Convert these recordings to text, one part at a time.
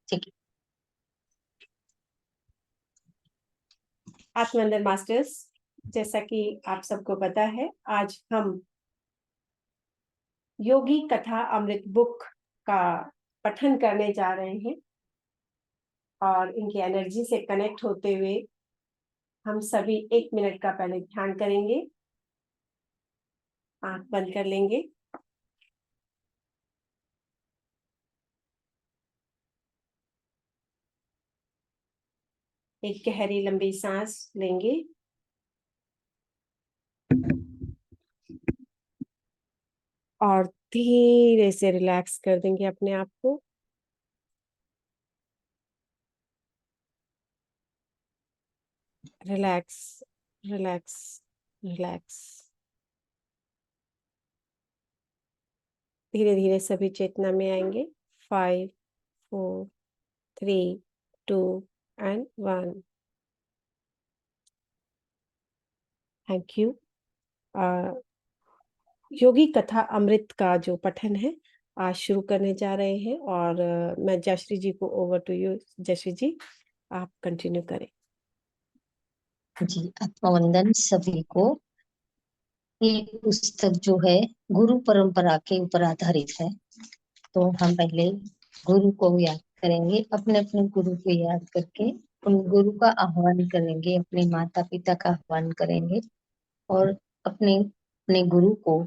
ठीक है। आत्मवंदन मास्टर्स, जैसा कि आप सबको पता है, आज हम योगी कथा अमृत बुक का पठन करने जा रहे हैं और इनकी एनर्जी से कनेक्ट होते हुए हम सभी 1 मिनट का पहले ध्यान करेंगे। आंख बंद कर लेंगे। एक गहरी लंबी सांस लेंगे और धीरे से रिलैक्स कर देंगे अपने आप को। Relax, relax, relax. धीरे धीरे सभी चेतना में आएंगे। 5, 4, 3, 2 and 1। Thank you. योगी कथा अमृत का जो पठन है आज शुरू करने जा रहे हैं और मैं जयश्री जी को ओवर टू यू। जयश्री जी, आप कंटिन्यू करें। जी, आत्मवंदन सभी को। ये पुस्तक जो है गुरु परंपरा के ऊपर आधारित है, तो हम पहले गुरु को याद करेंगे। अपने अपने गुरु को याद करके उन गुरु का आह्वान करेंगे, अपने माता पिता का आह्वान करेंगे और अपने अपने गुरु को,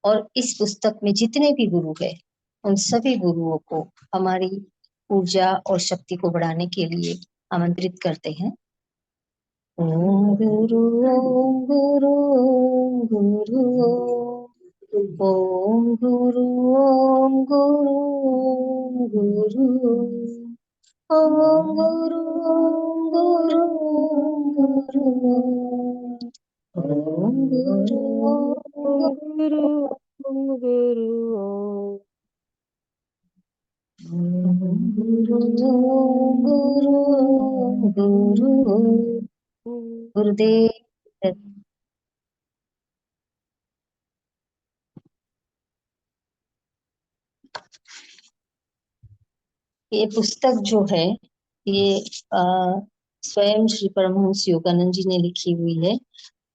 और इस पुस्तक में जितने भी गुरु है उन सभी गुरुओं को हमारी ऊर्जा और शक्ति को बढ़ाने के लिए आमंत्रित करते हैं। ओम गुरु ओम गुरु ओम गुरु ओम गुरु ओम गुरु ओम गुरु ओम गुरु ओम गुरु ओम गुरु ओम गुरु ओम गुरु गुरु गुरु गुरुदेव। ये पुस्तक जो है ये स्वयं श्री परमहंस योगानंद जी ने लिखी हुई है।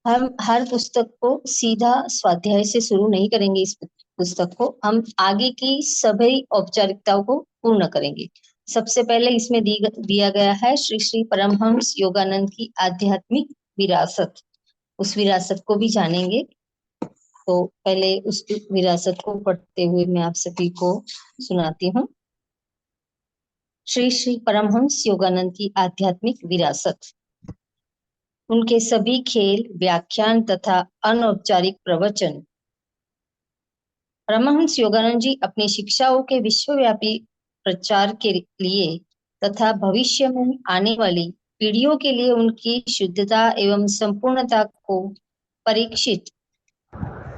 हम हर पुस्तक को सीधा स्वाध्याय से शुरू नहीं करेंगे। इस पुस्तक को हम आगे की सभी औपचारिकताओं को पूर्ण करेंगे। सबसे पहले इसमें दिया गया है श्री श्री परमहंस योगानंद की आध्यात्मिक विरासत। उस विरासत को भी जानेंगे। तो पहले उस विरासत को पढ़ते हुए मैं आप सभी को सुनाती हूँ। श्री श्री परमहंस योगानंद की आध्यात्मिक विरासत। उनके सभी खेल, व्याख्यान तथा अनौपचारिक प्रवचन। परमहंस योगानंद जी अपनी शिक्षाओं के विश्वव्यापी प्रचार के लिए तथा भविष्य में आने वाली पीढ़ियों के लिए उनकी शुद्धता एवं संपूर्णता को परीक्षित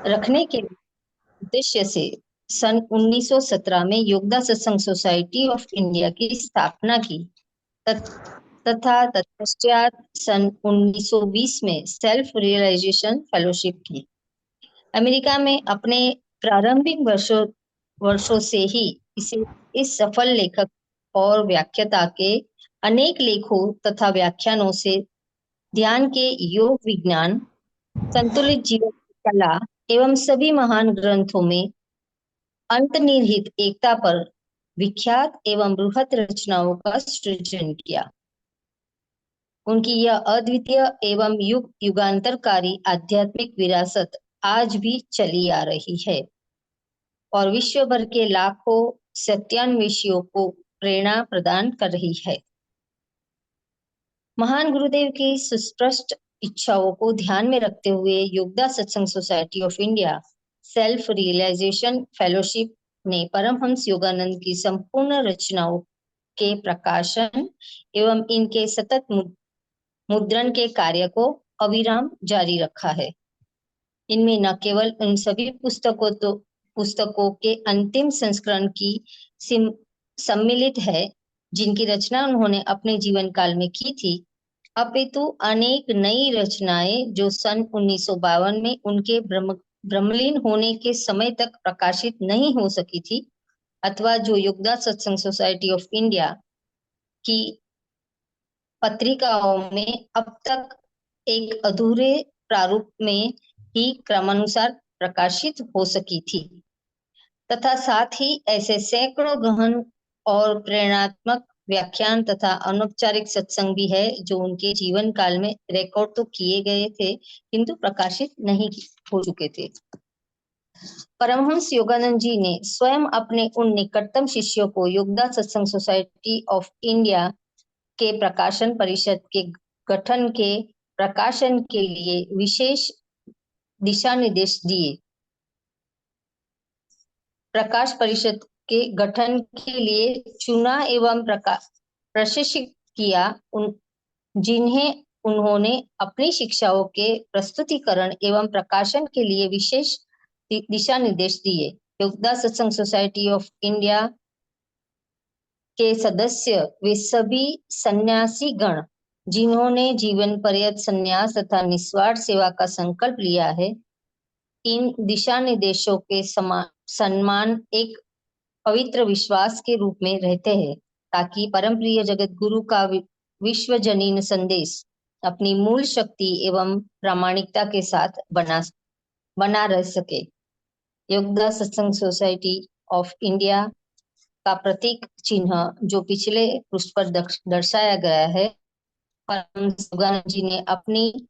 रखने के उद्देश्य से सन 1917 में Yogoda Satsanga society of India की स्थापना की तथा तत्पश्चात सन 1920 में सेल्फ रियलाइजेशन फेलोशिप की। अमेरिका में अपने प्रारंभिक वर्षों से ही इसे इस सफल लेखक और व्याख्याता के अनेक लेखों तथा व्याख्यानों से ध्यान के योग विज्ञान, संतुलित जीवन की कला एवं सभी महान ग्रंथों में अंतर्निहित एकता पर विख्यात एवं बृहत रचनाओं का सृजन किया। उनकी यह अद्वितीय एवं युग युगांतरकारी आध्यात्मिक विरासत आज भी चली आ रही है और विश्व भर के लाखों सत्यान्वेषियों को प्रेरणा प्रदान कर रही है। महान गुरुदेव की सुस्पष्ट इच्छाओं को ध्यान में रखते हुए Yogoda Satsanga society of India self realisation fellowship ने परमहंस योगानंद की संपूर्ण रचनाओं के प्रकाशन एवं इनके सतत मुद्रण के कार्य को अविराम जारी रखा है। इनमें न केवल उन सभी पुस्तकों के अंतिम संस्करण की सम्मिलित है जिनकी रचना उन्होंने अपने जीवन काल में की थी, अपितु अनेक नई रचनाएं जो सन 1952 में उनके ब्रह्मलीन होने के समय तक प्रकाशित नहीं हो सकी थी अथवा जो योगदास सत्संग सोसाइटी ऑफ इंडिया की पत्रिकाओं में अब तक एक अधूरे प्रारूप में ही क्रमानुसार प्रकाशित हो सकी थी, तथा साथ ही ऐसे सैकड़ों गहन और प्रेरणात्मक व्याख्यान तथा अनौपचारिक सत्संग भी है जो उनके जीवन काल में रिकॉर्ड तो किए गए थे किंतु प्रकाशित नहीं हो चुके थे। परमहंस योगानंद जी ने स्वयं अपने उन निकटतम शिष्यों को योगदास सत्संग सोसाइटी ऑफ इंडिया के प्रकाशन परिषद के गठन के प्रकाशन के लिए विशेष दिशा निर्देश दिए। प्रकाश परिषद के गठन के लिए चुना एवं प्रशिक्षित किया, जिन्हें उन्होंने अपनी शिक्षाओं के प्रस्तुतिकरण एवं प्रकाशन के लिए विशेष दिशा निर्देश दिए। योगदास सत्संग सोसाइटी ऑफ इंडिया के सदस्य वे सभी सन्यासी गण जिन्होंने जीवन पर्यंत संन्यास तथा निस्वार्थ सेवा का संकल्प लिया है, इन दिशा निर्देशों के सम्मान एक पवित्र विश्वास के रूप में रहते हैं, ताकि परम प्रिय जगत गुरु का विश्वजनीन संदेश अपनी मूल शक्ति एवं प्रामाणिकता के साथ बना रह सके। योगदास सत्संग सोसाइटी ऑफ इंडिया का प्रतीक चिन्ह जो पिछले पृष्ठ पर दर्शाया गया है, परमहंस योगानंद जी ने अपनी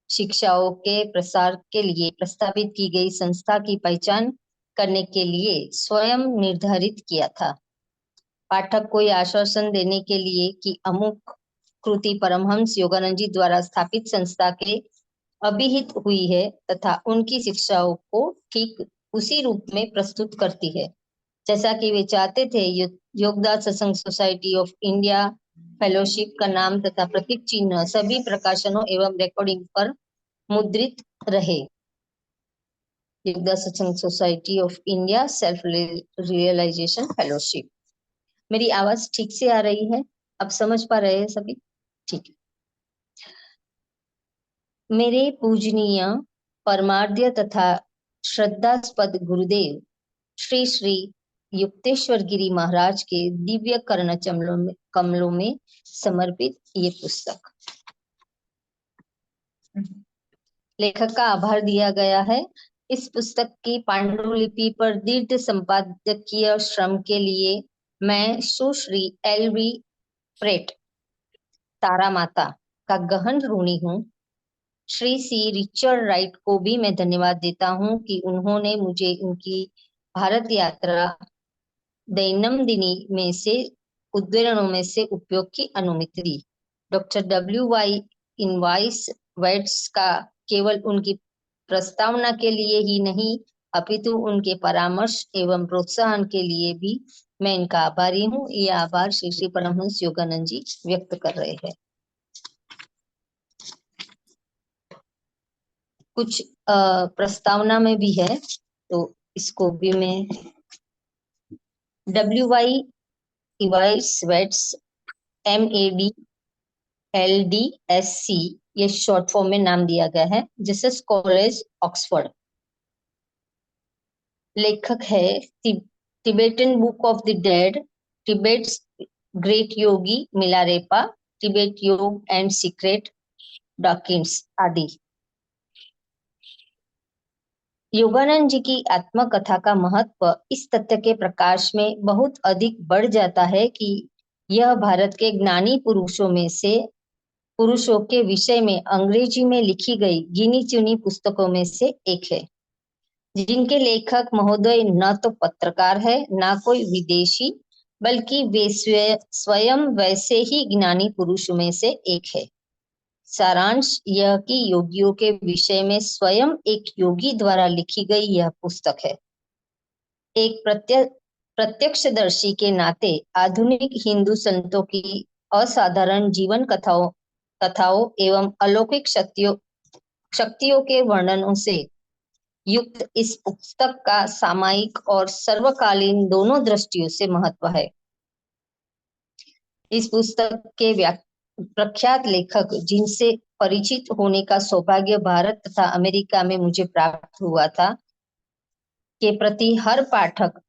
शिक्षाओं के प्रसार के लिए प्रस्तावित की गई संस्था की पहचान करने के लिए स्वयं निर्धारित किया था। पाठक को यह आश्वासन देने के लिए कि अमुक कृति परमहंस योगानंद जी द्वारा स्थापित संस्था के अभिहित हुई है तथा उनकी शिक्षाओं को ठीक उसी रूप में प्रस्तुत करती है जैसा कि वे चाहते थे। योगदास Satsanga society of India fellowship का नाम तथा प्रतीक चिन्ह सभी प्रकाशनों एवं रिकॉर्डिंग पर मुद्रित रहे। Yogoda Satsanga society of India self realisation fellowship. मेरी आवाज ठीक से आ रही है? अब समझ पा रहे हैं सभी? ठीक है। मेरे पूजनीय परमार्ध्य तथा श्रद्धास्पद गुरुदेव श्री श्री युक्तेश्वर गिरी महाराज के दिव्य कर्ण कमलों में समर्पित ये पुस्तक। लेखक का आभार दिया गया है। इस पुस्तक की पांडुलिपि पर दीर्घ संपादकीय श्रम के लिए मैं सुश्री LV प्रेट तारा माता का गहन ऋणी हूँ। श्री C रिचर्ड राइट को भी मैं धन्यवाद देता हूँ कि उन्होंने मुझे उनकी भारत यात्रा दैनंदिनी में से उद्धरणों में से उपयोग की अनुमति दी। डॉक्टर WY इनवाइस वेट्स का केवल उनकी प्रस्तावना के लिए ही नहीं अपितु उनके परामर्श एवं प्रोत्साहन के लिए भी मैं इनका आभारी हूँ। ये आभार श्री श्री परमहंस योगानंद जी व्यक्त कर रहे हैं। कुछ प्रस्तावना में भी है तो इसको भी मैं WY Evans Wentz MAD LDSC ये शॉर्ट फॉर्म में नाम दिया गया है। Jesus College Oxford. लेखक है Tibetan Book of the Dead, Tibet's great yogi Milarepa, Tibet yoga and secret doctrines आदि। योगानंद जी की आत्मकथा का महत्व इस तथ्य के प्रकाश में बहुत अधिक बढ़ जाता है कि यह भारत के ज्ञानी पुरुषों के विषय में अंग्रेजी में लिखी गई गिनी चुनी पुस्तकों में से एक है, जिनके लेखक महोदय न तो पत्रकार है न कोई विदेशी, बल्कि वे स्वयं वैसे ही ज्ञानी पुरुषों में से एक है। सारांश यह कि योगियों के विषय में स्वयं एक योगी द्वारा लिखी गई यह पुस्तक है। एक प्रत्यक्षदर्शी के नाते आधुनिक हिंदू संतों की असाधारण जीवन कथाओं एवं अलौकिक शक्तियों के वर्णनों से युक्त इस पुस्तक का सामायिक और सर्वकालीन दोनों दृष्टियों से महत्व है। इस पुस्तक के प्रख्यात लेखक जिनसे परिचित होने का सौभाग्य भारत तथा अमेरिका में मुझे प्राप्त हुआ था, के प्रति हर पाठक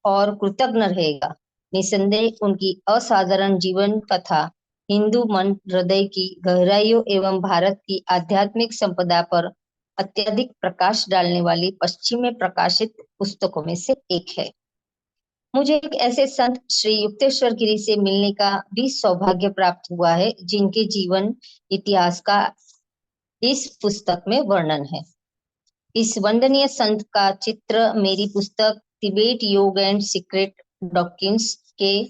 और कृतज्ञ रहेगा। निसंदेह उनकी असाधारण जीवन कथा हिंदू मन हृदय की गहराइयों एवं भारत की आध्यात्मिक संपदा पर अत्यधिक प्रकाश डालने वाली पश्चिम में प्रकाशित पुस्तकों में से एक है। मुझे एक ऐसे संत श्री युक्तेश्वर गिरी से मिलने का भी सौभाग्य प्राप्त हुआ है जिनके जीवन इतिहास का इस पुस्तक में वर्णन है। इस वंदनीय संत का चित्र मेरी पुस्तक तिबेट योग एंड सीक्रेट डॉक्ट्रिन्स के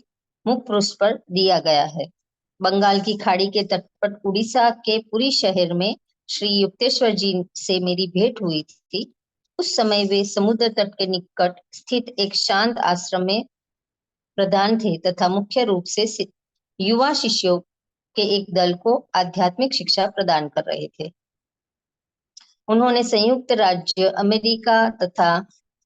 मुख पृष्ठ पर दिया गया है। बंगाल की खाड़ी के तट पर उड़ीसा के पुरी शहर में श्री युक्तेश्वर जी से मेरी भेंट हुई थी। उस समय वे समुद्र तट के निकट स्थित एक शांत आश्रम में प्रधान थे तथा मुख्य रूप से युवा शिष्यों के एक दल को आध्यात्मिक शिक्षा प्रदान कर रहे थे। उन्होंने संयुक्त राज्य अमेरिका तथा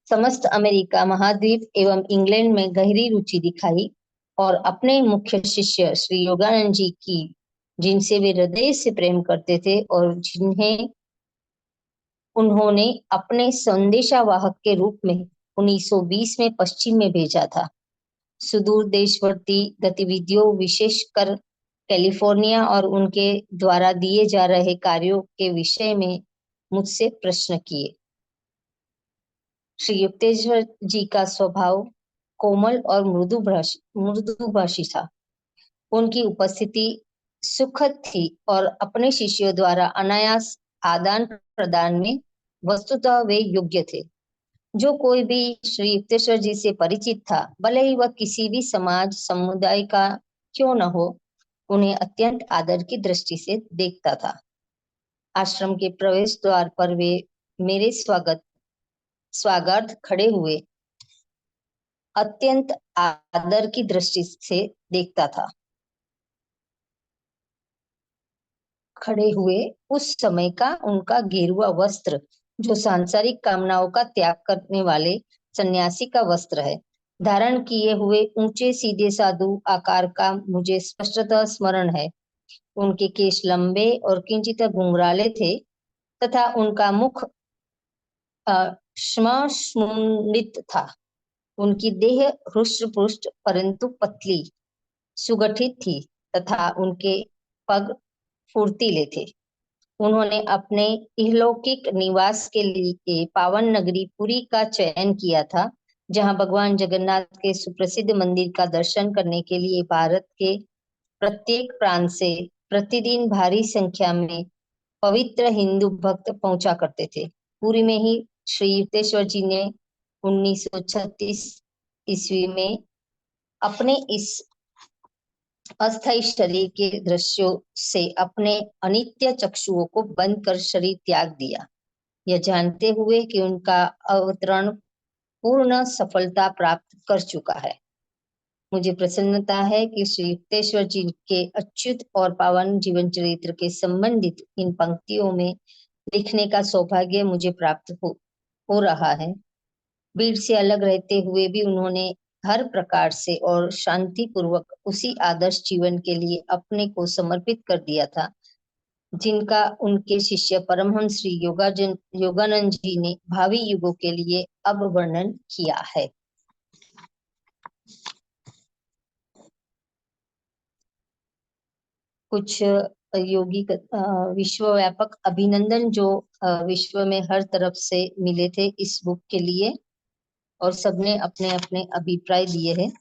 समस्त अमेरिका महाद्वीप एवं इंग्लैंड में गहरी रुचि दिखाई और अपने मुख्य शिष्य श्री योगानंद जी की, जिनसे वे हृदय से प्रेम करते थे और जिन्हें उन्होंने अपने संदेशावाहक के रूप में 1920 में पश्चिम में भेजा था, सुदूर देशवर्ती गतिविधियों विशेषकर कैलिफोर्निया और उनके द्वारा दिए जा रहे कार्यों के विषय में मुझसे प्रश्न किए। श्री युक्तेश्वर जी का स्वभाव कोमल और मृदुभाषी था। उनकी उपस्थिति सुखद थी और अपने शिष्यों द्वारा अनायास आदान प्रदान में वस्तुतः वे योग्य थे। जो कोई भी श्री युक्तेश्वर जी से परिचित था, भले ही वह किसी भी समाज समुदाय का क्यों न हो, उन्हें अत्यंत आदर की दृष्टि से देखता था। आश्रम के प्रवेश द्वार पर वे मेरे स्वागत खड़े हुए अत्यंत आदर की दृष्टि से देखता था। खड़े हुए उस समय का उनका गेरुआ वस्त्र, जो सांसारिक कामनाओं का त्याग करने वाले सन्यासी का वस्त्र है, धारण किए हुए ऊंचे सीधे साधु आकार का मुझे स्पष्टतः स्मरण है। उनके केश लंबे और किंचित घुंघराले थे तथा उनका मुख श्मश्मुंडित था। उनकी देह हृष्ट पुष्ट परंतु पतली सुगठित थी तथा उनके पग फुर्तीले थे। उन्होंने अपने इहलौकिक निवास के लिए पावन नगरी पुरी का चयन किया था, जहां भगवान जगन्नाथ के सुप्रसिद्ध मंदिर का दर्शन करने के लिए भारत के प्रत्येक प्रांत से प्रतिदिन भारी संख्या में पवित्र हिंदू भक्त पहुंचा करते थे। पुरी में ही श्री युक्तेश्वर जी ने 1936 ईस्वी में अपने इस अस्थायी शरीर के दृश्यों से अपने अनित्य चक्षुओं को बंद कर शरीर त्याग दिया, यह जानते हुए कि उनका अवतरण पूर्ण सफलता प्राप्त कर चुका है। मुझे प्रसन्नता है कि श्री युक्तेश्वर जी के अच्युत और पावन जीवन चरित्र के संबंधित इन पंक्तियों में लिखने का सौभाग्य मुझे प्राप्त हो रहा है। भीड़ से अलग रहते हुए भी उन्होंने हर प्रकार से और शांति पूर्वक उसी आदर्श जीवन के लिए अपने को समर्पित कर दिया था, जिनका उनके शिष्य परमहंस श्री योगानंद जी ने भावी युगों के लिए अब वर्णन किया है। कुछ योगी विश्वव्यापक अभिनंदन जो विश्व में हर तरफ से मिले थे इस बुक के लिए, और सबने अपने अपने अभिप्राय दिए हैं।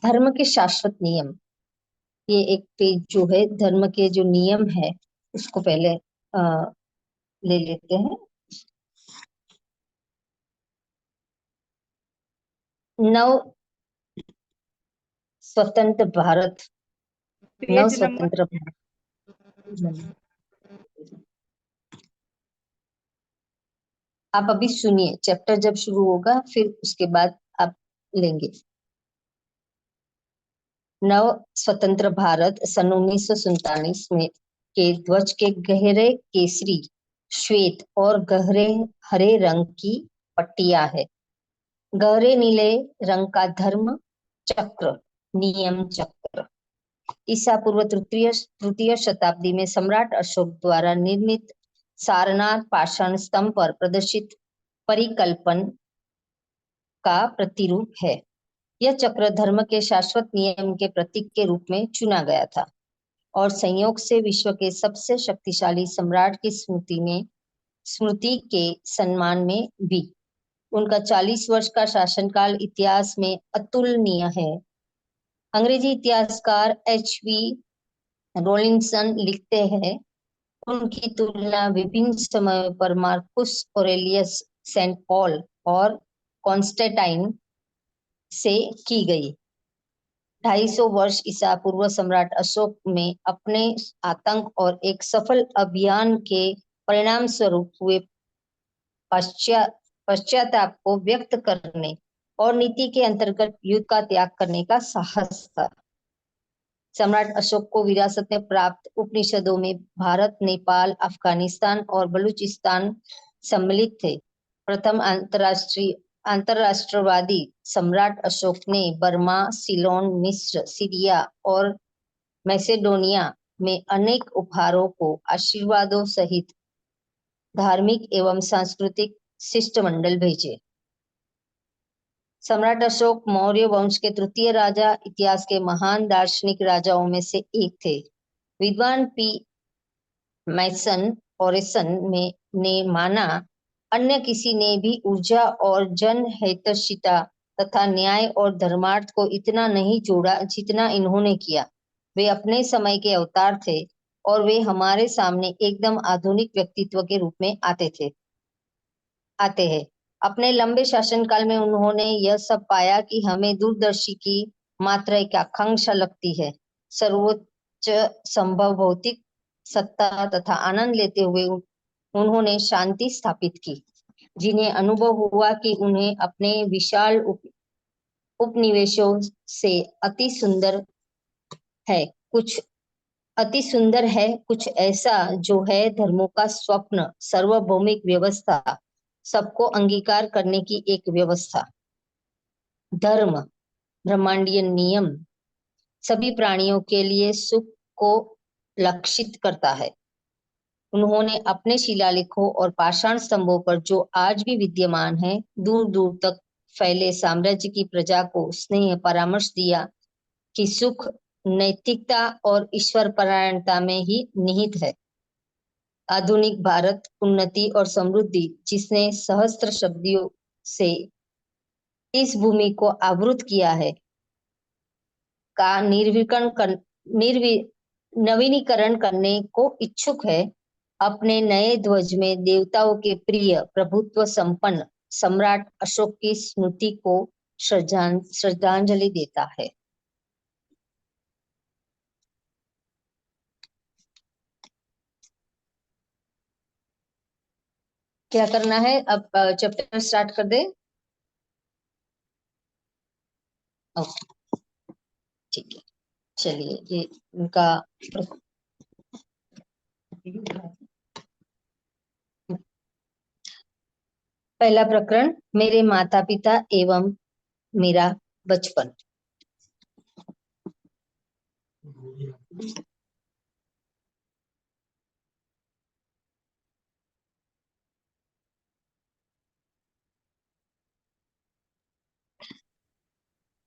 धर्म के शाश्वत नियम, ये एक पेज जो है धर्म के जो नियम है उसको पहले ले लेते हैं। नव स्वतंत्र भारत, नव पेज नंबर स्वतंत्र भारत। आप अभी सुनिए, चैप्टर जब शुरू होगा फिर उसके बाद आप लेंगे। नव स्वतंत्र भारत सन 1947 में के ध्वज के गहरे केसरी श्वेत और गहरे हरे रंग की पट्टियां है। गहरे नीले रंग का धर्म चक्र, नियम चक्र। ईसा पूर्व तृतीय तृतीय शताब्दी में सम्राट अशोक द्वारा निर्मित सारनाथ पाषाण स्तंभ पर प्रदर्शित परिकल्पन का प्रतिरूप है। यह चक्र धर्म के शाश्वत नियम के प्रतीक के रूप में चुना गया था और संयोग से विश्व के सबसे शक्तिशाली सम्राट की स्मृति के सम्मान में भी। उनका 40 वर्ष का शासनकाल इतिहास में अतुलनीय है। अंग्रेजी इतिहासकार H.V. रोलिंसन लिखते हैं, उनकी तुलना विभिन्न समयों पर मार्कुस ऑरेलियस, सेंट पॉल और कॉन्स्टेंटाइन से की गई। 250 वर्ष ईसा पूर्व सम्राट अशोक में अपने आतंक और एक सफल अभियान के परिणाम स्वरूप हुए पश्चाताप को व्यक्त करने और नीति के अंतर्गत युद्ध का त्याग करने का साहस था। सम्राट अशोक को विरासत में प्राप्त उपनिषदों में भारत, नेपाल, अफगानिस्तान और बलूचिस्तान सम्मिलित थे। प्रथम अंतरराष्ट्रवादी सम्राट अशोक ने बर्मा, सिलोन, मिस्र, सीरिया और मैसेडोनिया में अनेक उपहारों को आशीर्वादों सहित धार्मिक एवं सांस्कृतिक शिष्टमंडल भेजे। सम्राट अशोक मौर्य वंश के तृतीय राजा, इतिहास के महान दार्शनिक राजाओं में से एक थे। विद्वान पी मैसन ओरेसन ने माना, अन्य किसी ने भी ऊर्जा और जनहितैषिता तथा न्याय और धर्मार्थ को इतना नहीं जोड़ा जितना इन्होंने किया। वे अपने समय के अवतार थे और वे हमारे सामने एकदम आधुनिक व्यक्तित्व के रूप में आते हैं। अपने लंबे शासनकाल में उन्होंने यह सब पाया कि हमें दूरदर्शी की मात्र एक आकांक्षा लगती है। सर्वोच्च संभव भौतिक सत्ता तथा आनंद लेते हुए उन्होंने शांति स्थापित की। जिन्हें अनुभव हुआ कि उन्हें अपने विशाल उपनिवेशों से अति सुंदर है कुछ ऐसा जो है धर्मों का स्वप्न, सार्वभौमिक व्यवस्था, सबको अंगीकार करने की एक व्यवस्था। धर्म ब्रह्मांडीय नियम सभी प्राणियों के लिए सुख को लक्षित करता है। उन्होंने अपने शिलालेखों और पाषाण स्तंभों पर, जो आज भी विद्यमान है, दूर दूर तक फैले साम्राज्य की प्रजा को स्नेह परामर्श दिया कि सुख नैतिकता और ईश्वर परायणता में ही निहित है। आधुनिक भारत उन्नति और समृद्धि, जिसने सहस्त्र शताब्दियों से इस भूमि को आवृत किया है, का नवीनीकरण करने को इच्छुक है। अपने नए ध्वज में देवताओं के प्रिय प्रभुत्व संपन्न सम्राट अशोक की स्मृति को श्रद्धांजलि देता है। क्या करना है अब? चैप्टर स्टार्ट कर दे। ओके, ठीक है, चलिए। ये उनका पहला प्रकरण, मेरे माता पिता एवं मेरा बचपन।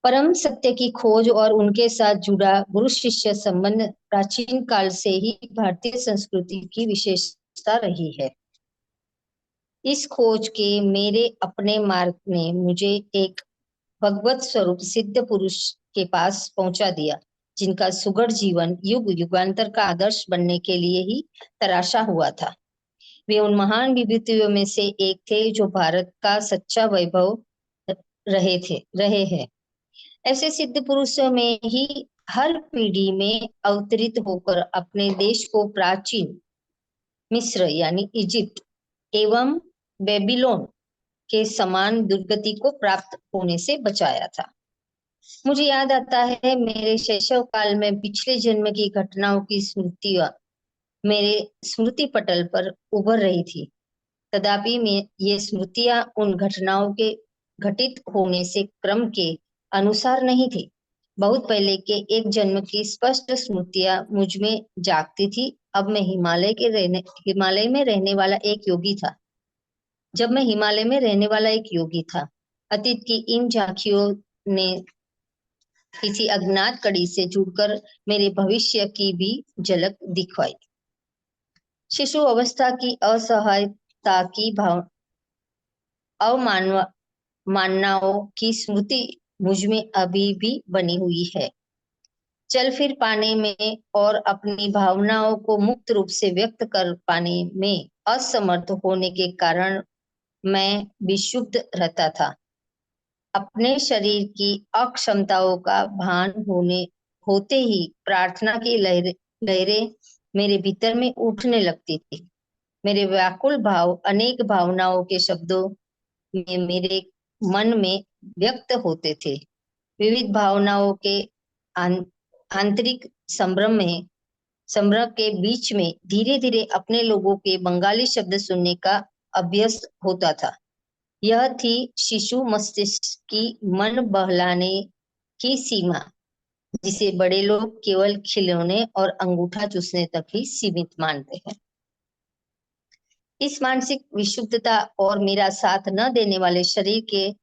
परम सत्य की खोज और उनके साथ जुड़ा गुरु शिष्य संबंध प्राचीन काल से ही भारतीय संस्कृति की विशेषता रही है। इस खोज के मेरे अपने मार्ग ने मुझे एक भगवत स्वरूप सिद्ध पुरुष के पास पहुंचा दिया, जिनका सुगढ़ जीवन युग युगांतर का आदर्श बनने के लिए ही तराशा हुआ था। वे उन महान विभूतियों में से एक थे जो भारत का सच्चा वैभव रहे हैं। ऐसे सिद्ध पुरुषों में ही हर पीढ़ी में अवतरित होकर अपने देश को प्राचीन मिस्र यानी इजिप्ट एवं बेबीलोन के समान दुर्गति को प्राप्त होने से बचाया था। मुझे याद आता है, मेरे शैशव काल में पिछले जन्म की घटनाओं की स्मृतियां मेरे स्मृति पटल पर उभर रही थी। तथापि मैं ये स्मृतियां उन घटनाओं के घटित होने से क्रम के अनुसार नहीं थी। बहुत पहले के एक जन्म की स्पष्ट स्मृतियां मुझ में जागती थी। अब मैं हिमालय में रहने वाला एक योगी था। जब मैं हिमालय में रहने वाला एक योगी था, अतीत की इन झांकियों ने किसी अज्ञात कड़ी से जुड़कर मेरे भविष्य की भी झलक दिखवाई। शिशु अवस्था की असहायता की अवमाननाओं की स्मृति मुझ में अभी भी बनी हुई है। चल फिर पाने में और अपनी भावनाओं को मुक्त रूप से व्यक्त कर पाने में असमर्थ होने के कारण मैं विक्षुब्ध रहता था। अपने शरीर की अक्षमताओं का भान होते ही प्रार्थना की लहरें मेरे भीतर में उठने लगती थी। मेरे व्याकुल भाव अनेक भावनाओं के शब्दों में मेरे मन में व्यक्त होते थे। विविध भावनाओं के आंतरिक संभ्रम के बीच में धीरे धीरे अपने लोगों के बंगाली शब्द सुनने का अभ्यास होता था। यह थी शिशु मस्तिष्क की मन बहलाने की सीमा, जिसे बड़े लोग केवल खिलौने और अंगूठा चूसने तक ही सीमित मानते हैं। इस मानसिक विशुद्धता और मेरा साथ न देने वाले शरीर के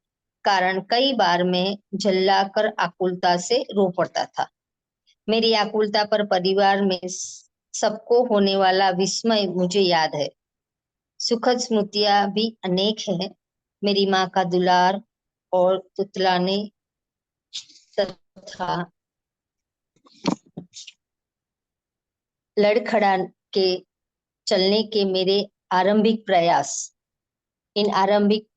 कारण कई बार मैं झल्लाकर आकुलता से रो पड़ता था। मेरी आकुलता पर परिवार में सबको होने वाला विस्मय मुझे याद है। सुखद स्मृतियां भी अनेक हैं। मेरी माँ का दुलार और तुतलाने तथा लड़खड़ा के चलने के मेरे आरंभिक प्रयास। इन आरंभिक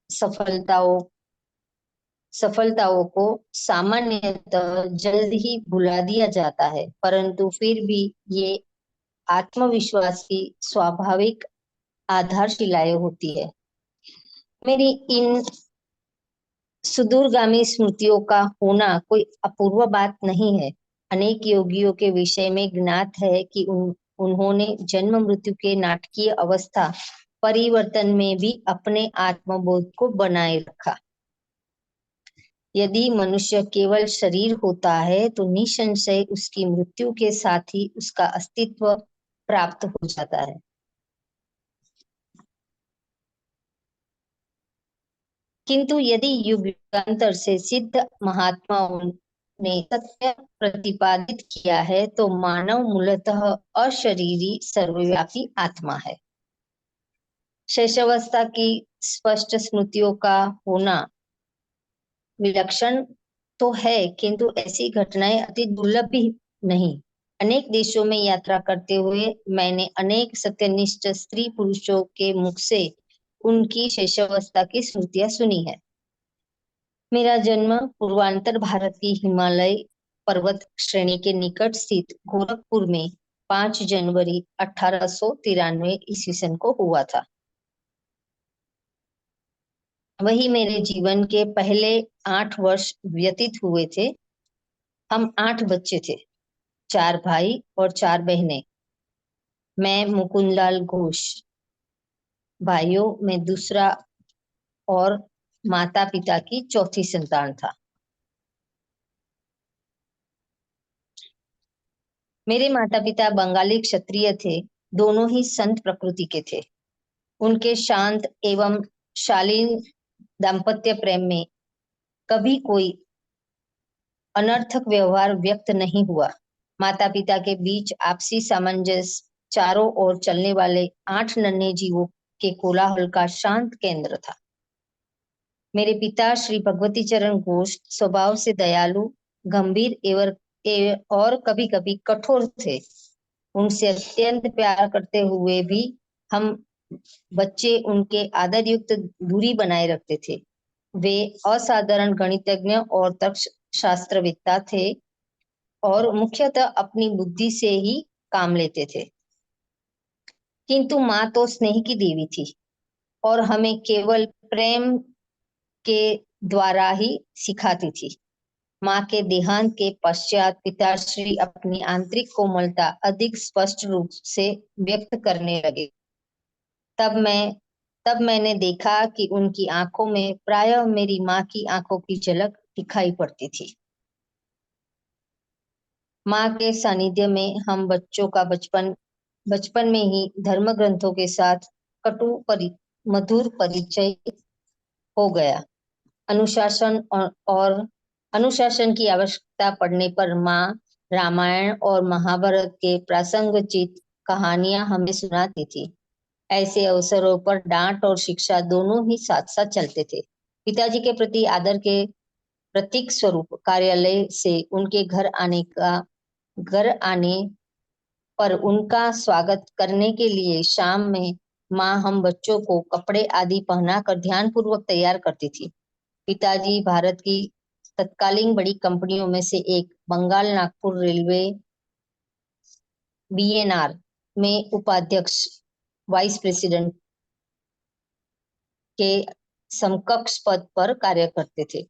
सफलताओं को सामान्यतः जल्द ही भुला दिया जाता है, परंतु फिर भी ये आत्मविश्वास की स्वाभाविक आधारशिलाएं होती है। मेरी इन सुदूरगामी स्मृतियों का होना कोई अपूर्व बात नहीं है। अनेक योगियों के विषय में ज्ञात है कि उन्होंने जन्म मृत्यु के नाटकीय अवस्था परिवर्तन में भी अपने आत्मबोध को बनाए रखा। यदि मनुष्य केवल शरीर होता है तो निसंशय उसकी मृत्यु के साथ ही उसका अस्तित्व प्राप्त हो जाता है। किंतु यदि युगांतर से सिद्ध महात्माओं ने सत्य प्रतिपादित किया है तो मानव मूलतः अशरीरी सर्वव्यापी आत्मा है। शैशवावस्था की स्पष्ट स्मृतियों का होना विलक्षण तो है, किंतु ऐसी घटनाएं अति दुर्लभ भी नहीं। अनेक देशों में यात्रा करते हुए मैंने अनेक सत्यनिष्ठ स्त्री पुरुषों के मुख से उनकी शैशवावस्था की स्मृतियां सुनी है। मेरा जन्म पूर्वांचल भारत की हिमालय पर्वत श्रेणी के निकट स्थित गोरखपुर में 5 जनवरी 1893 ईस्वी को हुआ था। वही मेरे जीवन के पहले 8 वर्ष व्यतीत हुए थे। हम 8 बच्चे थे, 4 भाई और 4 बहनें। मैं मुकुंदलाल घोष भाइयों में दूसरा और माता पिता की चौथी संतान था। मेरे माता पिता बंगाली क्षत्रिय थे। दोनों ही संत प्रकृति के थे। उनके शांत एवं शालीन दाम्पत्य प्रेम में कभी कोई अनर्थक व्यवहार व्यक्त नहीं हुआ। माता पिता के बीच आपसी सामंजस्य चारों ओर चलने वाले 8 नन्हे जीवों के कोलाहल का शांत केंद्र था। मेरे पिता श्री भगवती चरण घोष स्वभाव से दयालु, गंभीर और कभी कभी कठोर थे। उनसे अत्यंत प्यार करते हुए भी हम बच्चे उनके आदर युक्त दूरी बनाए रखते थे। वे असाधारण गणितज्ञ और तर्कशास्त्रवेत्ता थे और मुख्यतः अपनी बुद्धि से ही काम लेते थे। किंतु माँ तो स्नेह की देवी थी और हमें केवल प्रेम के द्वारा ही सिखाती थी। माँ के देहांत के पश्चात पिताश्री अपनी आंतरिक कोमलता अधिक स्पष्ट रूप से व्यक्त करने लगे। तब मैंने देखा कि उनकी आंखों में प्रायः मेरी माँ की आंखों की झलक दिखाई पड़ती थी। माँ के सानिध्य में हम बच्चों का बचपन में ही धर्म ग्रंथों के साथ मधुर परिचय हो गया। और अनुशासन की आवश्यकता पड़ने पर माँ रामायण और महाभारत के प्रासंगोचित कहानियां हमें सुनाती थी। ऐसे अवसरों पर डांट और शिक्षा दोनों ही साथ साथ चलते थे। पिताजी के प्रति आदर के प्रतीक स्वरूप कार्यालय से उनके घर आने पर उनका स्वागत करने के लिए शाम में माँ हम बच्चों को कपड़े आदि पहनाकर ध्यानपूर्वक तैयार करती थी। पिताजी भारत की तत्कालीन बड़ी कंपनियों में से एक बंगाल नागपुर रेलवे बीएनआर में उपाध्यक्ष वाइस प्रेसिडेंट के समकक्ष पद पर कार्य करते थे।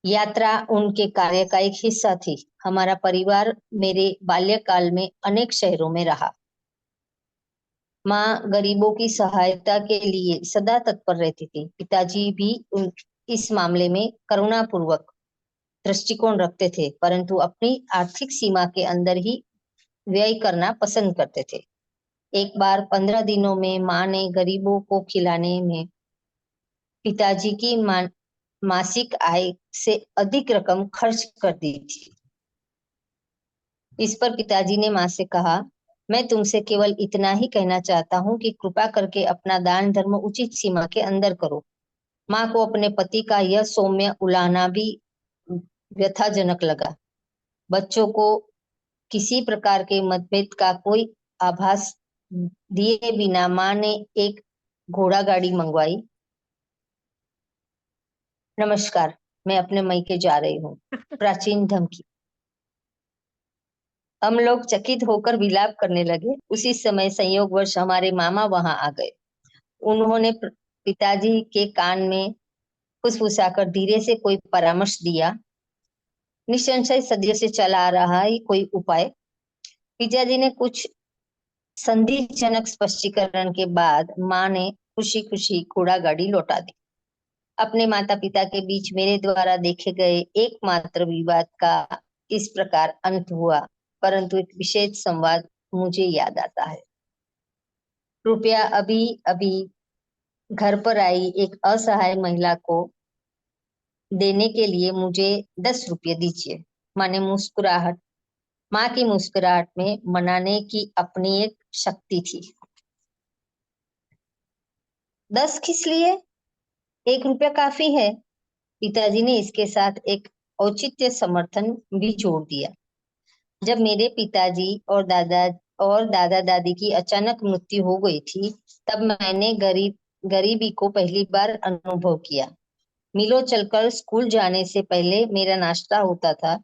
यात्रा उनके कार्य का एक हिस्सा थी। हमारा परिवार मेरे बाल्यकाल में अनेक शहरों में रहा। माँ गरीबों की सहायता के लिए सदा तत्पर रहती थी। पिताजी भी इस मामले में करुणापूर्वक दृष्टिकोण रखते थे, परंतु अपनी आर्थिक सीमा के अंदर ही व्यय करना पसंद करते थे। एक बार 15 दिनों में माँ ने गरीबों को खिलाने में पिताजी की मासिक आय से अधिक रकम खर्च कर दी थी। इस पर पिताजी ने माँ से कहा, मैं तुमसे केवल इतना ही कहना चाहता हूँ कि कृपा करके अपना दान धर्म उचित सीमा के अंदर करो। माँ को अपने पति का यह सौम्य उलाहना भी व्यथाजनक लगा। बच्चों को किसी प्रकार के मतभेद का कोई आभास दिए बिना माँ ने एक घोड़ा गाड़ी मंगवाई। नमस्कार, मैं अपने मायके जा रही हूँ। प्राचीन धमकी। हम लोग चकित होकर विलाप करने लगे। उसी समय संयोगवश हमारे मामा वहां आ गए। उन्होंने पिताजी के कान में फुसफुसाकर धीरे से कोई परामर्श दिया। निसंशय सदियों से चला आ रहा है कोई उपाय। पिताजी ने कुछ संदेहजनक स्पष्टीकरण के बाद माँ ने खुशी खुशी घोड़ा गाड़ी लौटा दी। अपने माता पिता के बीच मेरे द्वारा देखे गए एकमात्र विवाद का इस प्रकार अंत हुआ, परंतु एक विशेष संवाद मुझे याद आता है। कृपया अभी अभी घर पर आई एक असहाय महिला को देने के लिए मुझे 10 रुपये दीजिए। माँ की मुस्कुराहट में मनाने की अपनी एक शक्ति थी। 10 किस लिए? 1 रुपया काफी है। पिताजी ने इसके साथ एक औचित्य समर्थन भी जोड़ दिया। जब मेरे पिताजी और दादा दादी की अचानक मृत्यु हो गई थी, तब मैंने गरीबी को पहली बार अनुभव किया। मीलों चलकर स्कूल जाने से पहले मेरा नाश्ता होता था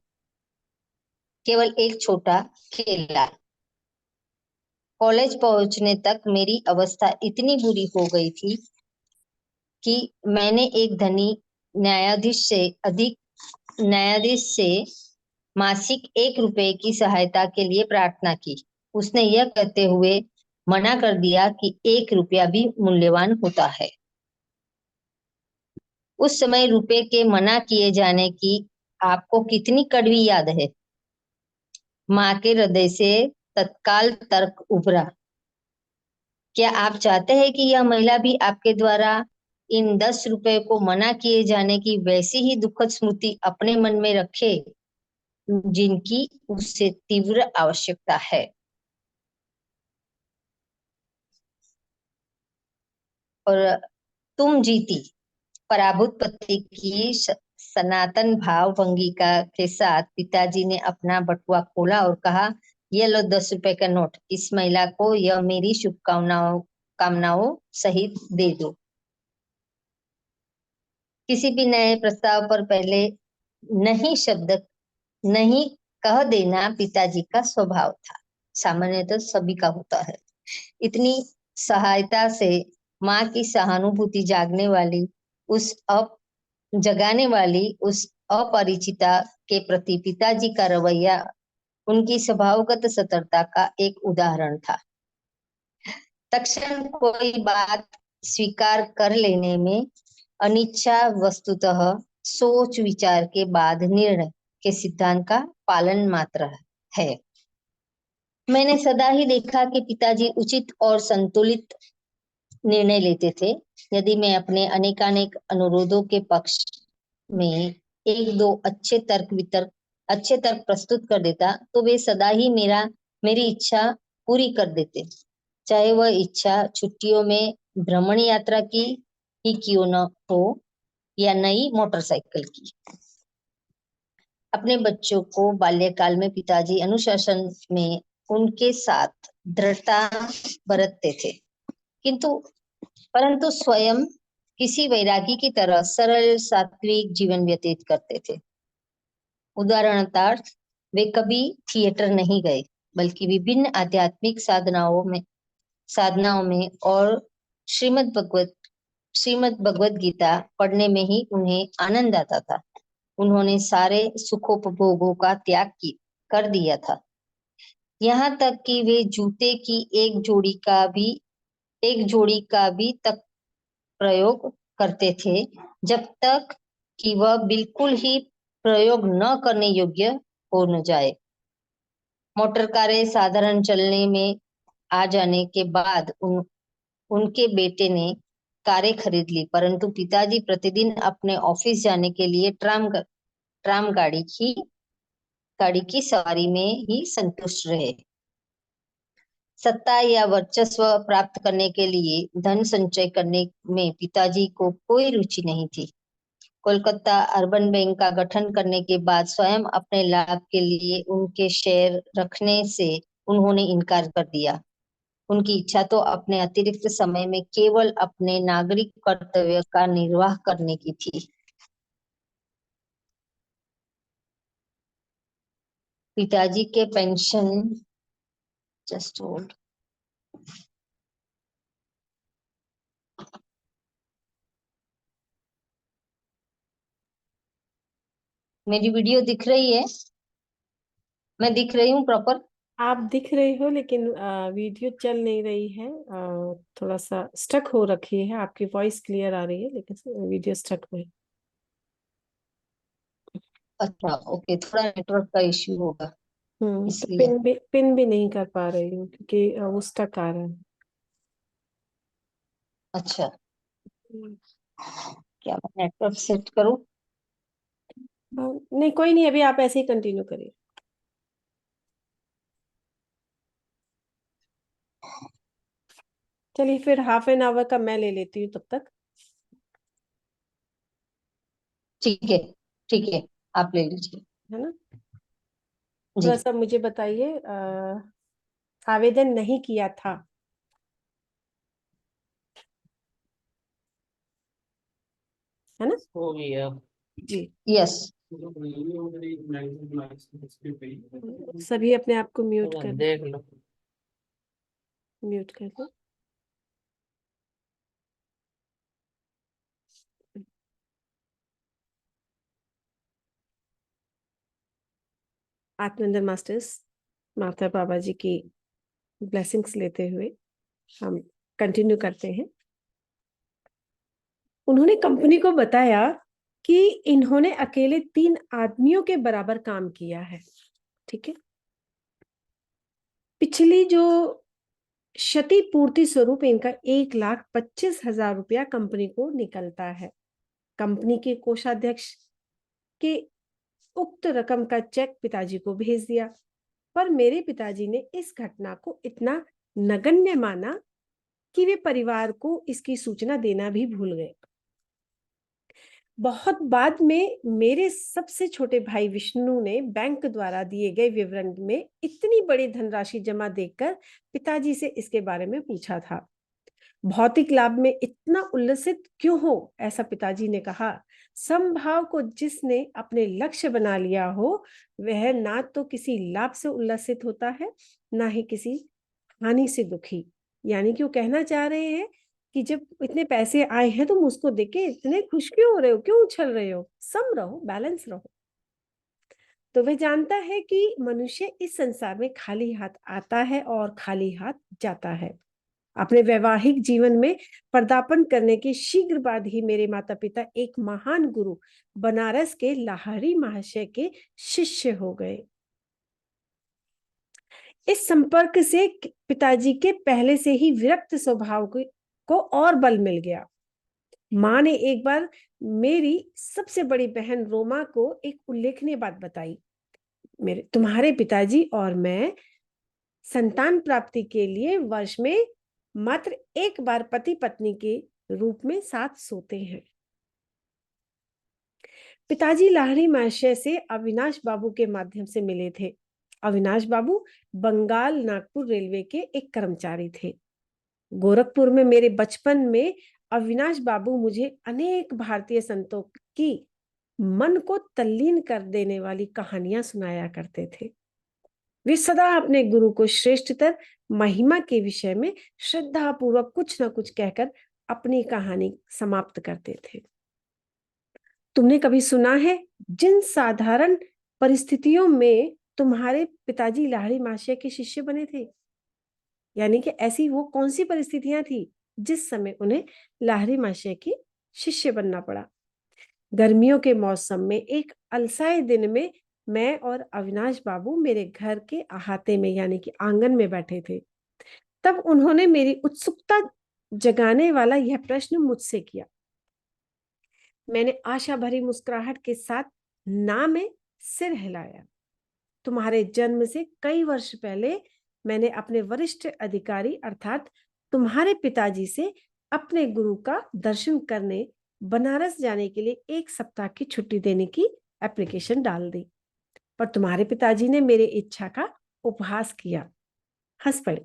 केवल एक छोटा केला। कॉलेज पहुंचने तक मेरी अवस्था इतनी बुरी हो गई थी कि मैंने एक धनी न्यायाधीश से मासिक 1 रुपए की सहायता के लिए प्रार्थना की। उसने यह कहते हुए मना कर दिया कि 1 रुपया भी मूल्यवान होता है। उस समय रुपए के मना किए जाने की आपको कितनी कड़वी याद है। माँ के हृदय से तत्काल तर्क उभरा, क्या आप चाहते हैं कि यह महिला भी आपके द्वारा इन 10 रुपए को मना किए जाने की वैसी ही दुखद स्मृति अपने मन में रखे जिनकी उससे तीव्र आवश्यकता है? और तुम जीती। पराभूत पति की सनातन भाव भंगिका के साथ पिताजी ने अपना बटुआ खोला और कहा, यह लो 10 रुपए का नोट। इस महिला को यह मेरी कामनाओं सहित दे दो। किसी भी नए प्रस्ताव पर पहले नहीं शब्द नहीं कह देना पिताजी का स्वभाव था। सामान्यतः सभी का होता है। इतनी सहायता से माँ की सहानुभूति जगाने वाली उस अपरिचिता के प्रति पिताजी का रवैया उनकी स्वभावगत सतर्कता का एक उदाहरण था। तत्क्षण कोई बात स्वीकार कर लेने में अनिच्छा वस्तुतः सोच विचार के बाद निर्णय के सिद्धांत का पालन मात्र है। मैंने सदा ही देखा कि पिताजी उचित और संतुलित निर्णय लेते थे। यदि मैं अपने अनेकानेक अनुरोधों के पक्ष में एक दो अच्छे तर्क प्रस्तुत कर देता तो वे सदा ही मेरी इच्छा पूरी कर देते, चाहे वह इच्छा छुट्टियों में भ्रमण यात्रा की ही क्यों न हो या नई मोटरसाइकिल की। अपने बच्चों को बाल्यकाल में पिताजी अनुशासन में उनके साथ दृढ़ता बरतते थे, परंतु स्वयं किसी वैरागी की तरह सरल सात्विक जीवन व्यतीत करते थे। उदाहरणार्थ, वे कभी थिएटर नहीं गए, बल्कि विभिन्न आध्यात्मिक साधनाओं में और श्रीमद् भगवत गीता पढ़ने में ही उन्हें आनंद आता था। उन्होंने सारे सुखोपभोगों का त्याग कर दिया था, यहाँ तक कि वे जूते की एक जोड़ी का भी तक प्रयोग करते थे, जब तक कि वह बिल्कुल ही प्रयोग न करने योग्य हो न जाए। मोटर कारें साधारण चलने में आ जाने के बाद उनके बेटे ने कारें खरीद ली, परंतु पिताजी प्रतिदिन अपने ऑफिस जाने के लिए ट्राम गाड़ी की सवारी में ही संतुष्ट रहे। सत्ता या वर्चस्व प्राप्त करने के लिए धन संचय करने में पिताजी को कोई रुचि नहीं थी। कोलकाता अर्बन बैंक का गठन करने के बाद स्वयं अपने लाभ के लिए उनके शेयर रखने से उन्होंने इनकार कर दिया। उनकी इच्छा तो अपने अतिरिक्त समय में केवल अपने नागरिक कर्तव्य का निर्वाह करने की थी। पिताजी के पेंशन जस्ट होल्ड। मेरी वीडियो दिख रही है? मैं दिख रही हूँ प्रॉपर? आप दिख रहे हो, लेकिन वीडियो चल नहीं रही है। थोड़ा सा स्टक हो रखी है। आपकी वॉइस क्लियर आ रही है, लेकिन वीडियो स्टक हुई। अच्छा, ओके, थोड़ा नेटवर्क का इश्यू होगा तो इसलिए। पिन भी नहीं कर पा रही हूँ, क्योंकि वो स्टक आ रहा है। अच्छा, क्या मैं नेटवर्क सेट करूँ? नहीं, कोई नहीं, अभी आप ऐसे ही कंटिन्यू करिए। चलिए, फिर हाफ एन आवर का मैं ले लेती हूँ तब तक। ठीक है, ठीक है, आप ले लीजिए। है ना? जी। थोड़ा सा मुझे बताइए, आवेदन नहीं किया था। है ना? हो गया जी। यस। सभी अपने आप को म्यूट कर देख लो। म्यूट कर लो। आत्मेंद्र मास्टर्स माता बाबा जी की ब्लेसिंग्स लेते हुए हम कंटिन्यू करते हैं। उन्होंने कंपनी को बताया कि इन्होंने अकेले 3 आदमियों के बराबर काम किया है। ठीक है। पिछली जो क्षतिपूर्ति स्वरूप इनका 1,25,000 रुपया कंपनी को निकलता है। कंपनी के कोषाध्यक्ष के उक्त रकम का चेक पिताजी को भेज दिया, पर मेरे पिताजी ने इस घटना को इतना नगण्य माना कि वे परिवार को इसकी सूचना देना भी भूल गए। बहुत बाद में मेरे सबसे छोटे भाई विष्णु ने बैंक द्वारा दिए गए विवरण में इतनी बड़ी धनराशि जमा देखकर पिताजी से इसके बारे में पूछा था। भौतिक लाभ में इतना उल्लसित क्यों हो, ऐसा पिताजी ने कहा। समभाव को जिसने अपने लक्ष्य बना लिया हो, वह ना तो किसी लाभ से उल्लसित होता है, ना ही किसी हानि से दुखी। यानी कि वो कहना चाह रहे हैं कि जब इतने पैसे आए हैं तुम उसको देख के इतने खुश क्यों हो रहे हो, क्यों उछल रहे हो, सम रहो, बैलेंस रहो। तो वह जानता है कि मनुष्य इस संसार में खाली हाथ आता है और खाली हाथ जाता है। अपने वैवाहिक जीवन में पदार्पण करने के शीघ्र बाद ही मेरे माता पिता एक महान गुरु बनारस के लाहिड़ी महाशय के शिष्य हो गए। इस संपर्क से पिताजी के पहले से ही विरक्त स्वभाव को और बल मिल गया। माँ ने एक बार मेरी सबसे बड़ी बहन रोमा को एक उल्लेखनीय बात बताई। तुम्हारे पिताजी और मैं संतान प्राप्ति के लिए वर्ष में मात्र एक बार पति पत्नी के रूप में साथ सोते हैं। पिताजी लाहिड़ी महाशय से अविनाश बाबू के माध्यम से मिले थे। अविनाश बाबू बंगाल नागपुर रेलवे के एक कर्मचारी थे। गोरखपुर में मेरे बचपन में अविनाश बाबू मुझे अनेक भारतीय संतों की मन को तल्लीन कर देने वाली कहानियां सुनाया करते थे। वे सदा अपने गुरु को श्रेष्ठतर महिमा के विषय में श्रद्धा पूर्वक कुछ न कुछ कहकर अपनी कहानी समाप्त करते थे। तुमने कभी सुना है जिन साधारण परिस्थितियों में तुम्हारे पिताजी लाहिड़ी महाशय के शिष्य बने थे? यानी कि ऐसी वो कौन सी परिस्थितियां थी जिस समय उन्हें लाहिड़ी महाशय के शिष्य बनना पड़ा? गर्मियों के मौसम में एक अलसाए दिन में मैं और अविनाश बाबू मेरे घर के अहाते में यानी कि आंगन में बैठे थे। तब उन्होंने मेरी उत्सुकता जगाने वाला यह प्रश्न मुझसे किया। मैंने आशा भरी मुस्कुराहट के साथ ना में सिर हिलाया। तुम्हारे जन्म से कई वर्ष पहले मैंने अपने वरिष्ठ अधिकारी अर्थात तुम्हारे पिताजी से अपने गुरु का दर्शन करने बनारस जाने के लिए 1 सप्ताह की छुट्टी देने की एप्लीकेशन डाल दी, पर तुम्हारे पिताजी ने मेरी इच्छा का उपहास किया, हंस पड़े,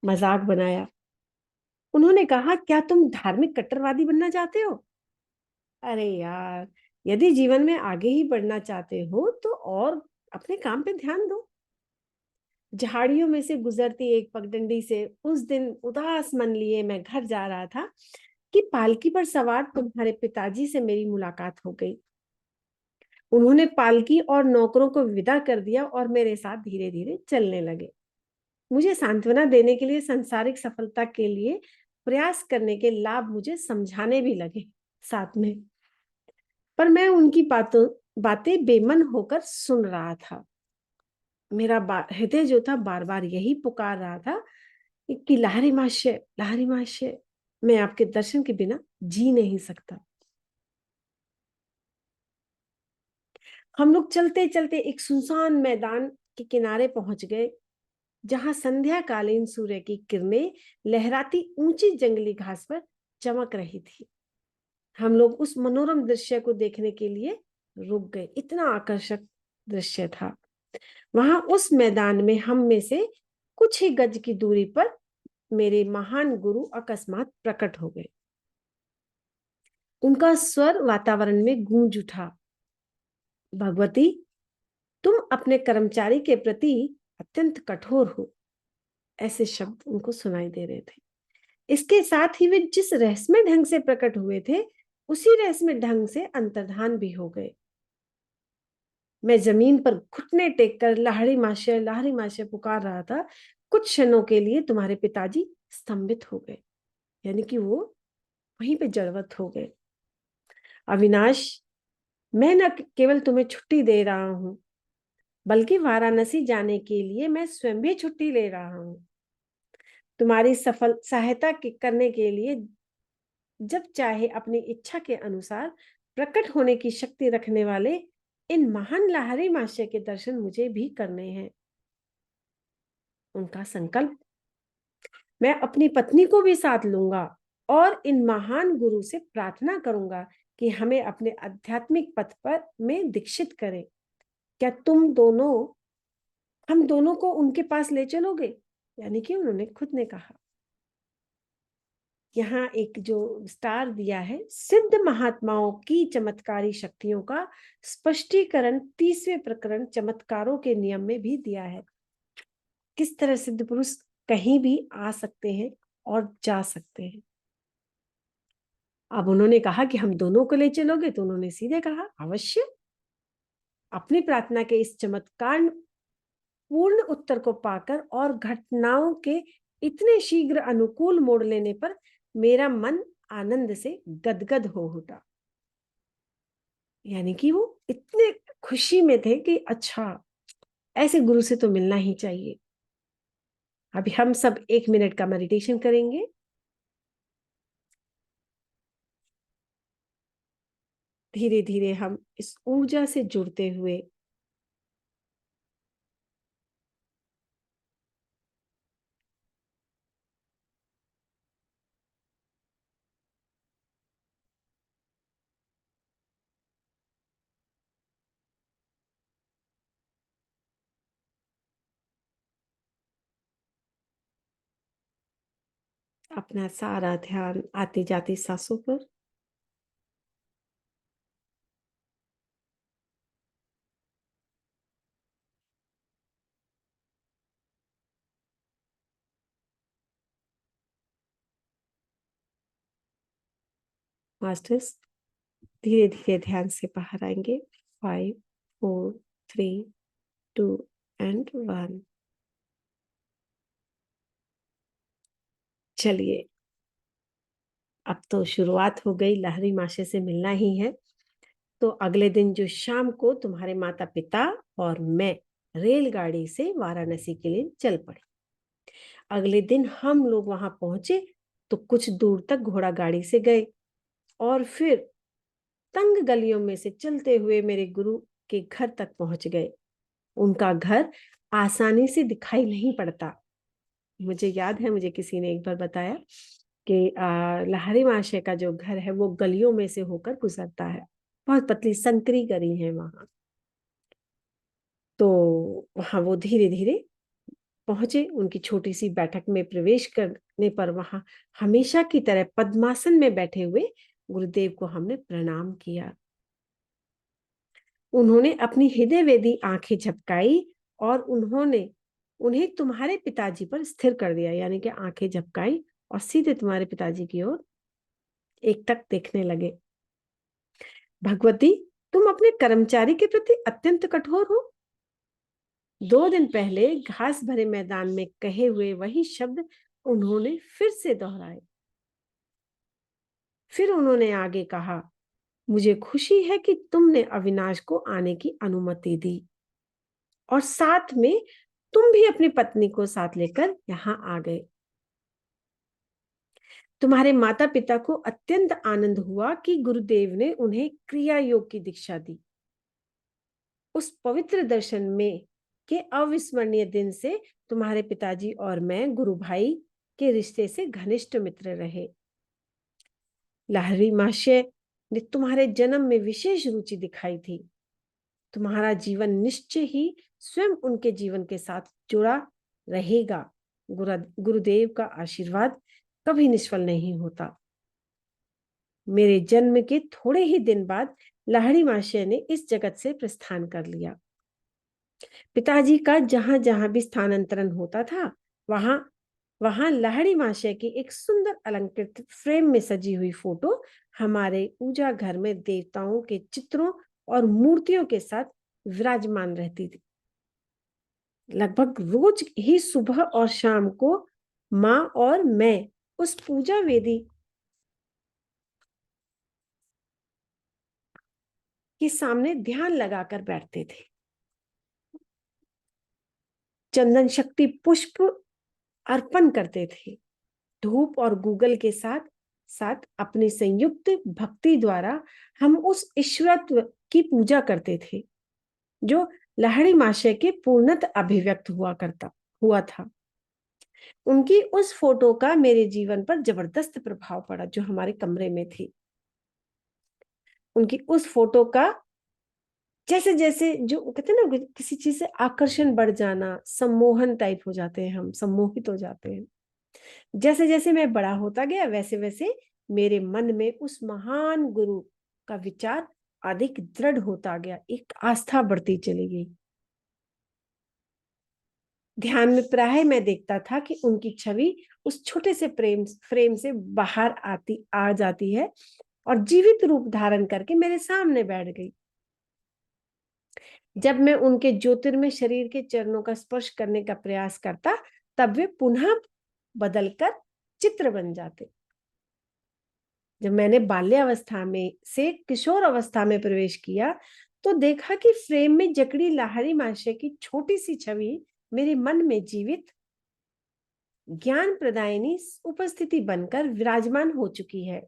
मजाक बनाया। उन्होंने कहा, क्या तुम धार्मिक कट्टरवादी बनना चाहते हो? अरे यार, यदि जीवन में आगे ही बढ़ना चाहते हो तो और अपने काम पे ध्यान दो। झाड़ियों में से गुजरती एक पगडंडी से उस दिन उदास मन लिए मैं घर जा रहा था कि पालकी पर सवार तुम्हारे पिताजी से मेरी मुलाकात हो गई। उन्होंने पालकी और नौकरों को विदा कर दिया और मेरे साथ धीरे धीरे चलने लगे। मुझे सांत्वना देने के लिए सांसारिक सफलता के लिए प्रयास करने के लाभ मुझे समझाने भी लगे साथ में, पर मैं उनकी बातें बेमन होकर सुन रहा था। मेरा हृदय जो था बार बार यही पुकार रहा था कि लाहिड़ी महाशय, मैं आपके दर्शन के बिना जी नहीं सकता। हम लोग चलते चलते एक सुनसान मैदान के किनारे पहुंच गए, जहां संध्याकालीन सूर्य की किरणें लहराती ऊंची जंगली घास पर चमक रही थी। हम लोग उस मनोरम दृश्य को देखने के लिए रुक गए। इतना आकर्षक दृश्य था। वहां उस मैदान में हम में से कुछ ही गज की दूरी पर मेरे महान गुरु अकस्मात प्रकट हो गए। उनका स्वर वातावरण में गूंज उठा। भगवती, तुम अपने कर्मचारी के प्रति अत्यंत कठोर हो। ऐसे शब्द उनको सुनाई दे रहे थे। इसके साथ ही वे जिस रहस्यमय ढंग से प्रकट हुए थे उसी रहस्यमय ढंग से अंतर्धान भी हो गए। मैं जमीन पर घुटने टेक कर लाहिड़ी महाशय पुकार रहा था। कुछ क्षणों के लिए तुम्हारे पिताजी स्तंभित हो गए, यानी कि वो वहीं पे जड़वत हो गए। अविनाश, मैं न केवल तुम्हें छुट्टी दे रहा हूं, बल्कि वाराणसी जाने के लिए मैं स्वयं भी छुट्टी ले रहा हूं। तुम्हारी सफल सहायता करने के लिए जब चाहे अपनी इच्छा के अनुसार प्रकट होने की शक्ति रखने वाले इन महान लाहिड़ी महाशय के दर्शन मुझे भी करने हैं। उनका संकल्प, मैं अपनी पत्नी को भी साथ लूंगा और इन महान गुरु से प्रार्थना करूंगा कि हमें अपने आध्यात्मिक पथ पर में दीक्षित करें। क्या हम दोनों को उनके पास ले चलोगे? यानी कि उन्होंने खुद ने कहा। यहाँ एक जो स्टार दिया है, सिद्ध महात्माओं की चमत्कारी शक्तियों का स्पष्टीकरण 30वें प्रकरण चमत्कारों के नियम में भी दिया है। किस तरह सिद्ध पुरुष कहीं भी आ सकते हैं और जा सकते हैं। अब उन्होंने कहा कि हम दोनों को ले चलोगे? तो उन्होंने सीधे कहा अवश्य। अपनी प्रार्थना के इस चमत्कार पूर्ण उत्तर को पाकर और घटनाओं के इतने शीघ्र अनुकूल मोड़ लेने पर मेरा मन आनंद से गदगद हो उठा। यानी कि वो इतने खुशी में थे कि अच्छा, ऐसे गुरु से तो मिलना ही चाहिए। अभी हम सब 1 मिनट का मेडिटेशन करेंगे। धीरे धीरे हम इस ऊर्जा से जुड़ते हुए अपना सारा ध्यान आती जाती सांसों पर। मास्टर्स, धीरे धीरे ध्यान से बाहर आएंगे। 5, 4, 3, 2 एंड 1। चलिए, अब तो शुरुआत हो गई, लहरी माशे से मिलना ही है। तो अगले दिन जो शाम को तुम्हारे माता पिता और मैं रेलगाड़ी से वाराणसी के लिए चल पड़े। अगले दिन हम लोग वहां पहुंचे तो कुछ दूर तक घोड़ा गाड़ी से गए और फिर तंग गलियों में से चलते हुए मेरे गुरु के घर तक पहुंच गए। उनका घर आसानी से दिखाई नहीं पड़ता। मुझे याद है, मुझे किसी ने एक बार बताया कि लहरी महाशय का जो घर है वो गलियों में से होकर गुजरता है। बहुत पतली संकरी गली है वहां। तो वहां वो धीरे धीरे पहुंचे। उनकी छोटी सी बैठक में प्रवेश करने पर वहां हमेशा की तरह पद्मासन में बैठे हुए गुरुदेव को हमने प्रणाम किया। उन्होंने अपनी हृदय वेदी आंखें झपकाई और उन्हें तुम्हारे पिताजी पर स्थिर कर दिया। यानी कि आंखें झपकाई और सीधे तुम्हारे पिताजी की ओर एक तक देखने लगे। भगवती, तुम अपने कर्मचारी के प्रति अत्यंत कठोर हो। 2 दिन पहले घास भरे मैदान में कहे हुए वही शब्द उन्होंने फिर से दोहराए। फिर उन्होंने आगे कहा, मुझे खुशी है कि तुमने अविनाश को आने की अनुमति दी और साथ में तुम भी अपनी पत्नी को साथ लेकर यहां आ गए। तुम्हारे माता पिता को अत्यंत आनंद हुआ कि गुरुदेव ने उन्हें क्रिया योग की दीक्षा दी। उस पवित्र दर्शन में के अविस्मरणीय दिन से तुम्हारे पिताजी और मैं गुरु भाई के रिश्ते से घनिष्ठ मित्र रहे। लहरी महाशय ने तुम्हारे जन्म में विशेष रुचि दिखाई थी। तुम्हारा जीवन निश्चय ही स्वयं उनके जीवन के साथ जुड़ा रहेगा। गुरुदेव का आशीर्वाद कभी निष्फल नहीं होता। मेरे जन्म के थोड़े ही दिन बाद लहरी महाशय ने इस जगत से प्रस्थान कर लिया। पिताजी का जहां जहां भी स्थानांतरण होता था वहां वहां लहरी महाशय की एक सुंदर अलंकृत फ्रेम में सजी हुई फोटो हमारे पूजा घर में देवताओं के चित्रों और मूर्तियों के साथ विराजमान रहती थी। लगभग रोज ही सुबह और शाम को माँ और मैं उस पूजा वेदी के सामने ध्यान लगाकर बैठते थे। चंदन शक्ति पुष्प अर्पण करते थे। धूप और गूगल के साथ साथ अपनी संयुक्त भक्ति द्वारा हम उस ईश्वरत्व की पूजा करते थे जो लहरी महाशय के पूर्णत अभिव्यक्त हुआ था। उनकी उस फोटो का मेरे जीवन पर जबरदस्त प्रभाव पड़ा जो हमारे कमरे में थी। उनकी उस फोटो का जैसे जैसे जो कहते हैं ना, किसी चीज से आकर्षण बढ़ जाना, सम्मोहन टाइप हो जाते हैं, हम सम्मोहित हो जाते हैं। जैसे जैसे मैं बड़ा होता गया वैसे वैसे मेरे मन में उस महान गुरु का विचार अधिक दृढ़ होता गया, एक आस्था बढ़ती चली गई। ध्यान में प्राय मैं देखता था कि उनकी छवि उस छोटे से फ्रेम से बाहर आ जाती है और जीवित रूप धारण करके मेरे सामने बैठ गई। जब मैं उनके ज्योतिर्मय शरीर के चरणों का स्पर्श करने का प्रयास करता, तब वे पुनः बदलकर चित्र बन जाते। जब मैंने बाल्यावस्था में से किशोर अवस्था में प्रवेश किया, तो देखा कि फ्रेम में जकड़ी लाहिड़ी महाशय की छोटी सी छवि मेरे मन में जीवित ज्ञान प्रदायिनी उपस्थिति बनकर विराजमान हो चुकी है।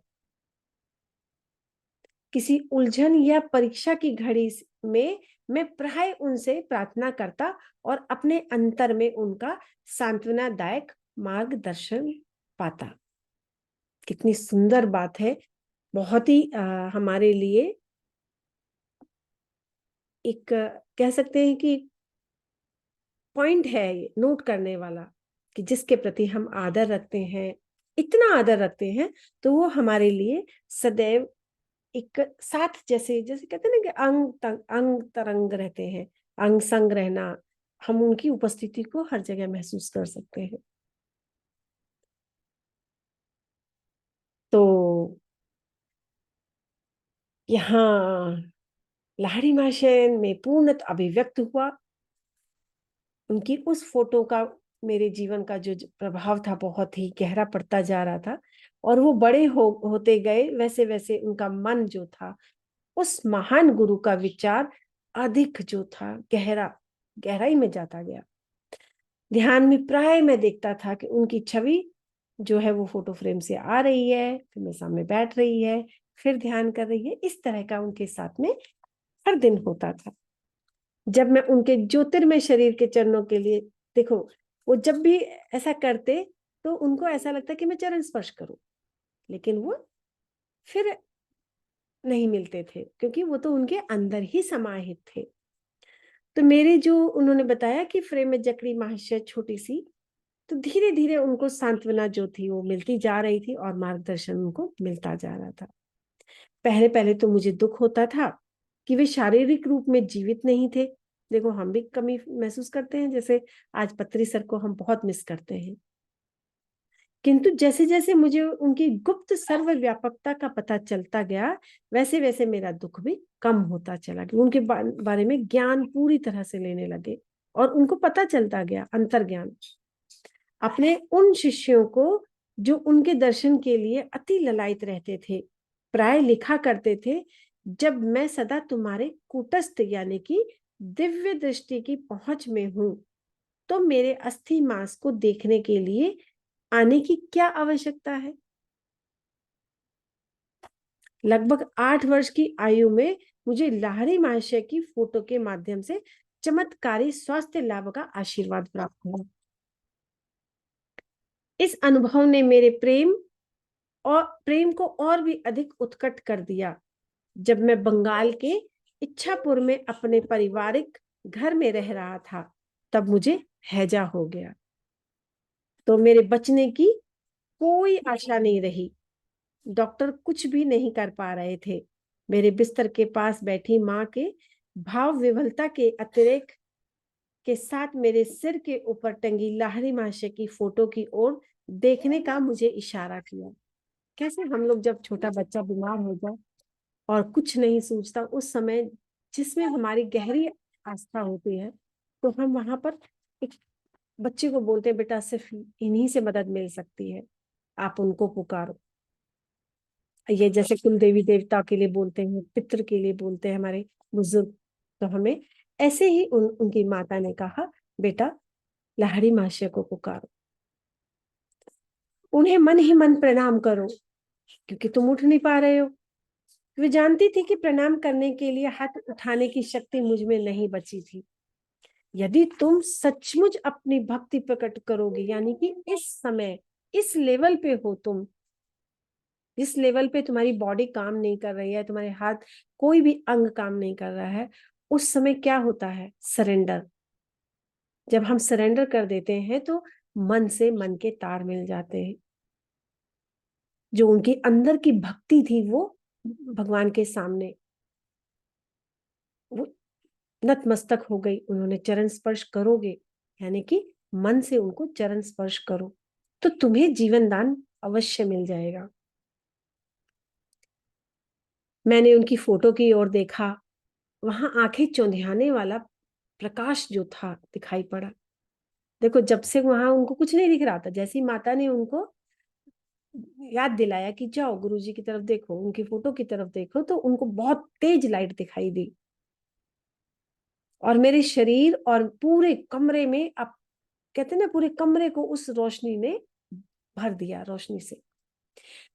किसी उलझन या परीक्षा की घड़ी में मैं प्राय उनसे प्रार्थना करता और अपने अंतर में उनका सांत्वनादायक मार्गदर्शन पाता। कितनी सुंदर बात है, बहुत ही हमारे लिए एक कह सकते हैं कि पॉइंट है नोट करने वाला, कि जिसके प्रति हम आदर रखते हैं, इतना आदर रखते हैं, तो वो हमारे लिए सदैव एक साथ, जैसे जैसे कहते हैं ना कि अंग तरंग रहते हैं, अंग संग रहना, हम उनकी उपस्थिति को हर जगह महसूस कर सकते हैं। तो यहाँ लाहिड़ी महाशय में पूर्णतः अभिव्यक्त हुआ। उनकी उस फोटो का मेरे जीवन का जो प्रभाव था बहुत ही गहरा पड़ता जा रहा था, और वो बड़े होते गए, वैसे वैसे उनका मन जो था उस महान गुरु का विचार अधिक जो था गहराई में जाता गया। ध्यान में प्राय मैं देखता था कि उनकी छवि जो है वो फोटो फ्रेम से आ रही है, फिर मेरे सामने बैठ रही है, फिर ध्यान कर रही है। इस तरह का उनके साथ में हर दिन होता था। जब मैं उनके ज्योतिर्मय शरीर के चरणों के लिए, देखो वो जब भी ऐसा करते तो उनको ऐसा लगता कि मैं चरण स्पर्श करूं, लेकिन वो फिर नहीं मिलते थे, क्योंकि वो तो उनके अंदर ही समाहित थे। तो मेरे जो उन्होंने बताया कि फ्रेम में जकड़ी महाशय छोटी सी, तो धीरे धीरे उनको सांत्वना जो थी वो मिलती जा रही थी और मार्गदर्शन उनको मिलता जा रहा था। पहले पहले तो मुझे दुख होता था कि वे शारीरिक रूप में जीवित नहीं थे। देखो हम भी कमी महसूस करते हैं, जैसे आज पत्री सर को हम बहुत मिस करते हैं, किंतु जैसे जैसे मुझे उनकी गुप्त सर्वव्यापकता का पता चलता गया, वैसे वैसे मेरा दुख भी कम होता चला गया। उनके बारे में ज्ञान पूरी तरह से लेने लगे और उनको पता चलता गया अंतर्ज्ञान। अपने उन शिष्यों को जो उनके दर्शन के लिए अति ललायित रहते थे, प्राय लिखा करते थे, जब मैं सदा तुम्हारे कूटस्थ यानी कि दिव्य दृष्टि की पहुंच में हूं, तो मेरे अस्थि मांस को देखने के लिए आने की क्या आवश्यकता है। लगभग 8 वर्ष की आयु में मुझे लाहिड़ी महाशय की फोटो के माध्यम से चमत्कारी स्वास्थ्य लाभ का आशीर्वाद प्राप्त हुआ। इस अनुभव ने मेरे प्रेम को और भी अधिक उत्कट कर दिया। जब मैं बंगाल के इच्छापुर में अपने पारिवारिक घर में रह रहा था, तब मुझे हैजा हो गया, तो मेरे बचने की कोई आशा नहीं रही। डॉक्टर कुछ भी नहीं कर पा रहे थे। मेरे बिस्तर के पास बैठी माँ के भाव विवलता के अतिरेक के साथ मेरे सिर के ऊपर टंगी लाहिड़ी महाशय की फोटो की ओर देखने का मुझे इशारा किया। कैसे हम लोग जब छोटा बच्चा बीमार हो जाए और कुछ नहीं सूझता, उस समय जिसमें हमारी गहरी आस्था होती है, तो हम वहां पर एक बच्चे को बोलते हैं, बेटा सिर्फ इन्हीं से मदद मिल सकती है, आप उनको पुकारो। ये जैसे कुल देवी देवता के लिए बोलते हैं, पितृ के लिए बोलते हैं हमारे बुजुर्ग, तो हमें ऐसे ही उनकी माता ने कहा, बेटा लाहिड़ी महाशय को पुकारो, उन्हें मन ही मन प्रणाम करो, क्योंकि तुम उठ नहीं पा रहे हो। वे जानती थी कि प्रणाम करने के लिए हाथ उठाने की शक्ति मुझ में नहीं बची थी। यदि तुम सचमुच अपनी भक्ति प्रकट करोगे, यानी कि इस समय इस लेवल पे हो तुम, जिस लेवल पे तुम्हारी बॉडी काम नहीं कर रही है, तुम्हारे हाथ कोई भी अंग काम नहीं कर रहा है, उस समय क्या होता है, सरेंडर। जब हम सरेंडर कर देते हैं तो मन से मन के तार मिल जाते हैं। जो उनकी अंदर की भक्ति थी वो भगवान के सामने वो नतमस्तक हो गई। उन्होंने चरण स्पर्श करोगे, यानी कि मन से उनको चरण स्पर्श करो, तो तुम्हें जीवन दान अवश्य मिल जाएगा। मैंने उनकी फोटो की ओर देखा, वहां आंखें चौंधियाने वाला प्रकाश जो था दिखाई पड़ा। देखो, जब से वहां उनको कुछ नहीं दिख रहा था, जैसी माता ने उनको याद दिलाया कि जाओ गुरुजी की तरफ देखो, उनकी फोटो की तरफ देखो, तो उनको बहुत तेज लाइट दिखाई दी और मेरे शरीर और पूरे कमरे में, अब कहते ना, पूरे कमरे को उस रोशनी ने भर दिया। रोशनी से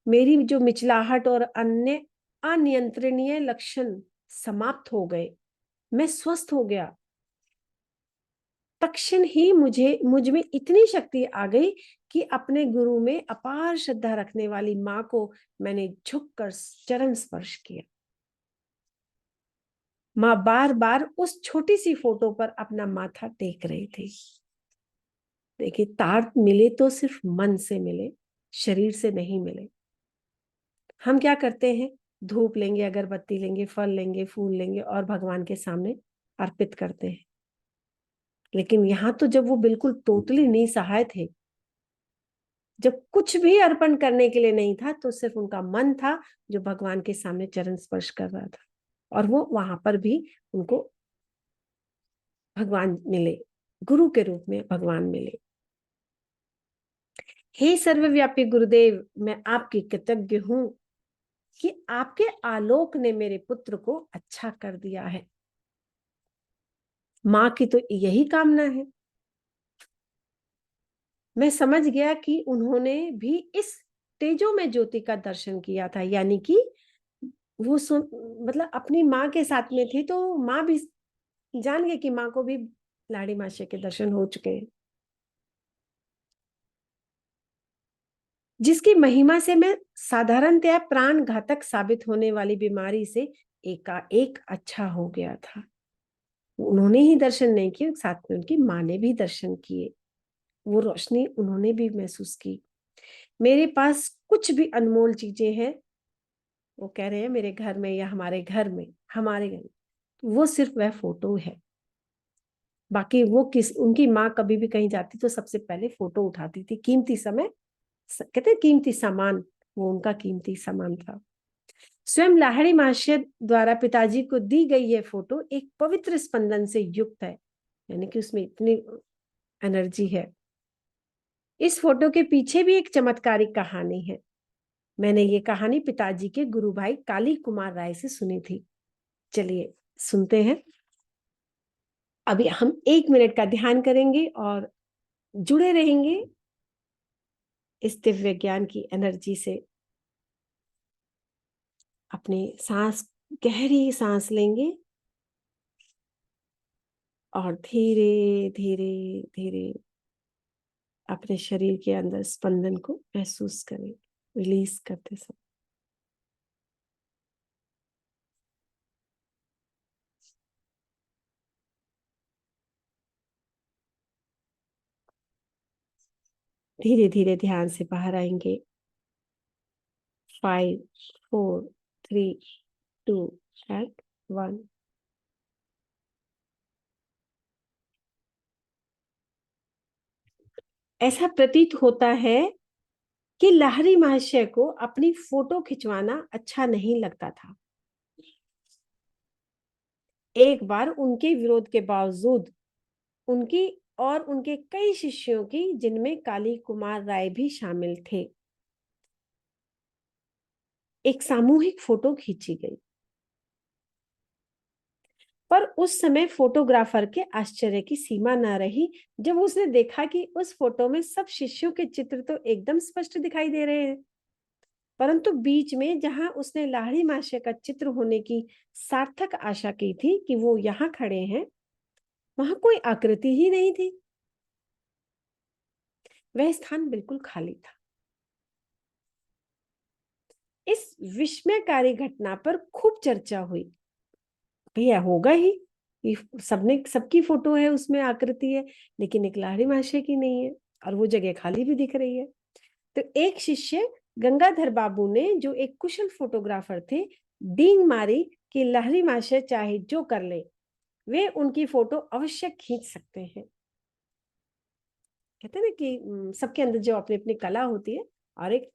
मेरी जो मिचलाहट और अन्य अनियंत्रणीय लक्षण समाप्त हो गए। मैं स्वस्थ हो गया। तत्क्षण ही मुझ में इतनी शक्ति आ गई कि अपने गुरु में अपार श्रद्धा रखने वाली माँ को मैंने झुककर चरण स्पर्श किया। माँ बार बार उस छोटी सी फोटो पर अपना माथा टेक रही थी। देखिए, तार मिले तो सिर्फ मन से मिले, शरीर से नहीं मिले। हम क्या करते हैं, धूप लेंगे, अगरबत्ती लेंगे, फल लेंगे, फूल लेंगे और भगवान के सामने अर्पित करते हैं। लेकिन यहाँ तो जब वो बिल्कुल टोटली निसहाय थे, जब कुछ भी अर्पण करने के लिए नहीं था, तो सिर्फ उनका मन था जो भगवान के सामने चरण स्पर्श कर रहा था, और वो वहां पर भी उनको भगवान मिले, गुरु के रूप में भगवान मिले। हे सर्वव्यापी गुरुदेव, मैं आपकी कृतज्ञ हूं कि आपके आलोक ने मेरे पुत्र को अच्छा कर दिया है। माँ की तो यही कामना है। मैं समझ गया कि उन्होंने भी इस तेजो में ज्योति का दर्शन किया था, यानी कि वो मतलब अपनी माँ के साथ में थी, तो माँ भी जान गई कि माँ को भी लाड़ी मासे के दर्शन हो चुके हैं, जिसकी महिमा से मैं साधारणतया प्राण घातक साबित होने वाली बीमारी से एकाएक अच्छा हो गया था। उन्होंने ही दर्शन नहीं किए, साथ में उनकी माँ ने भी दर्शन किए। वो रोशनी उन्होंने भी महसूस की। मेरे पास कुछ भी अनमोल चीजें हैं, वो कह रहे हैं मेरे घर में या हमारे घर में, हमारे घर, वो सिर्फ वह फोटो है। बाकी वो उनकी माँ कभी भी कहीं जाती तो सबसे पहले फोटो उठाती थी। कीमती समय, कहते हैं कीमती सामान, वो उनका कीमती सामान था। स्वयं लाहिड़ी महाशय द्वारा पिताजी को दी गई यह फोटो एक पवित्र स्पंदन से युक्त है, यानी कि उसमें इतनी एनर्जी है। इस फोटो के पीछे भी एक चमत्कारिक कहानी है। मैंने ये कहानी पिताजी के गुरु भाई काली कुमार राय से सुनी थी। चलिए सुनते हैं। अभी हम 1 मिनट का ध्यान करेंगे और जुड़े रहेंगे इस दिव्य ज्ञान की एनर्जी से। अपने सांस, गहरी सांस लेंगे और धीरे धीरे धीरे अपने शरीर के अंदर स्पंदन को महसूस करें, रिलीज करते समय। धीरे धीरे ध्यान से बाहर आएंगे। 5, 4, 3, 2 and 1। ऐसा प्रतीत होता है कि लाहिड़ी महाशय को अपनी फोटो खिंचवाना अच्छा नहीं लगता था। एक बार उनके विरोध के बावजूद उनकी और उनके कई शिष्यों की, जिनमें काली कुमार राय भी शामिल थे, एक सामूहिक फोटो खींची गई। पर उस समय फोटोग्राफर के आश्चर्य की सीमा न रही जब उसने देखा कि उस फोटो में सब शिष्यों के चित्र तो एकदम स्पष्ट दिखाई दे रहे हैं, परंतु बीच में जहां उसने लाहिड़ी महाशय का चित्र होने की सार्थक आशा की थी कि वो यहाँ खड़े हैं, वहां कोई आकृति ही नहीं थी। वह स्थान बिल्कुल खाली था। इस विस्मयकारी घटना पर खूब चर्चा हुई। भैया होगा ही, सबने, सबकी फोटो है, उसमें आकृति है, लेकिन एक लाहिड़ी महाशय की नहीं है, और वो जगह खाली भी दिख रही है। तो एक शिष्य गंगाधर बाबू ने, जो एक कुशल फोटोग्राफर थे, डींग मारी कि लाहिड़ी महाशय चाहे जो कर ले, वे उनकी फोटो अवश्य खींच सकते हैं। कहते हैं ना कि सबके अंदर जो अपनी अपनी कला होती है, और एक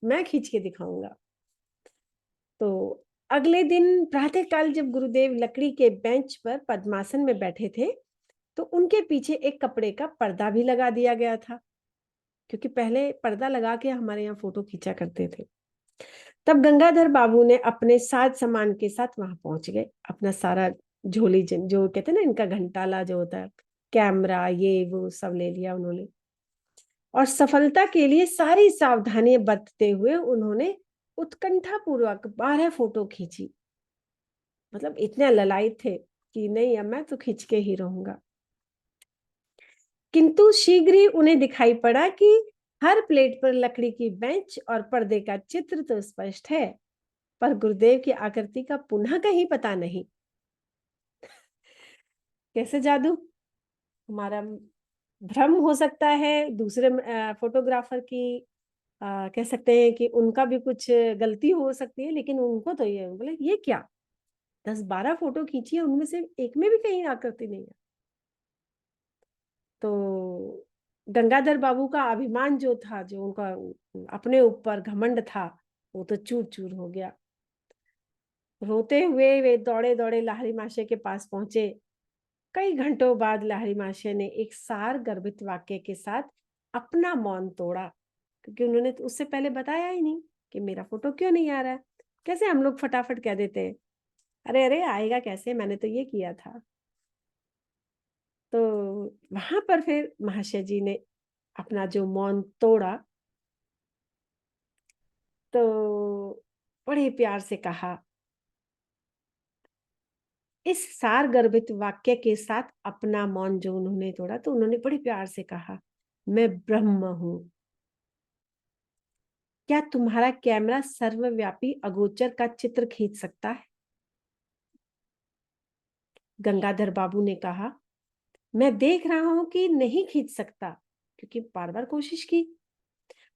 मैं खींच के दिखाऊंगा। तो अगले दिन प्रातःकाल जब गुरुदेव लकड़ी के बेंच पर पद्मासन में बैठे थे, तो उनके पीछे एक कपड़े का पर्दा भी लगा दिया गया था, क्योंकि पहले पर्दा लगा के हमारे यहाँ फोटो खींचा करते थे। तब गंगाधर बाबू ने अपने साज सामान के साथ वहां पहुंच गए। अपना सारा झोली, जो कहते हैं ना इनका घंटाला जो होता है, कैमरा ये वो सब ले लिया उन्होंने, और सफलता के लिए सारी सावधानियां बरतते हुए उन्होंने उत्कंठा पूर्वक 12 फोटो खींची। मतलब इतने ललायत थे कि नहीं, अब मैं तो खींच के ही रहूंगा। किंतु शीघ्र ही उन्हें दिखाई पड़ा कि हर प्लेट पर लकड़ी की बेंच और पर्दे का चित्र तो स्पष्ट है, पर गुरुदेव की आकृति का पुनः कहीं पता नहीं। कैसे जादू? हमारा भ्रम हो सकता है, दूसरे फोटोग्राफर की कह सकते हैं कि उनका भी कुछ गलती हो सकती है, लेकिन उनको तो ये बोले ये क्या, 10-12 फोटो खींची है, उनमें से एक में भी कहीं आकृति नहीं है। तो गंगाधर बाबू का अभिमान जो था, जो उनका अपने ऊपर घमंड था, वो तो चूर चूर हो गया। रोते हुए वे दौड़े दौड़े लाहिड़ी माशे के पास पहुंचे। कई घंटों बाद लाहिड़ी माशे ने एक सार गर्भित वाक्य के साथ अपना मौन तोड़ा, क्योंकि उन्होंने तो उससे पहले बताया ही नहीं कि मेरा फोटो क्यों नहीं आ रहा है। कैसे हम लोग फटाफट कह देते हैं, अरे अरे आएगा कैसे, मैंने तो ये किया था। तो वहां पर फिर महाशय जी ने अपना जो मौन तोड़ा, तो बड़े प्यार से कहा, इस सार गर्भित वाक्य के साथ अपना मौन जो उन्होंने तोड़ा, तो उन्होंने बड़े प्यार से कहा, मैं ब्रह्म हूं। क्या तुम्हारा कैमरा सर्वव्यापी अगोचर का चित्र खींच सकता है? गंगाधर बाबू ने कहा, मैं देख रहा हूं कि नहीं खींच सकता, क्योंकि बार बार कोशिश की,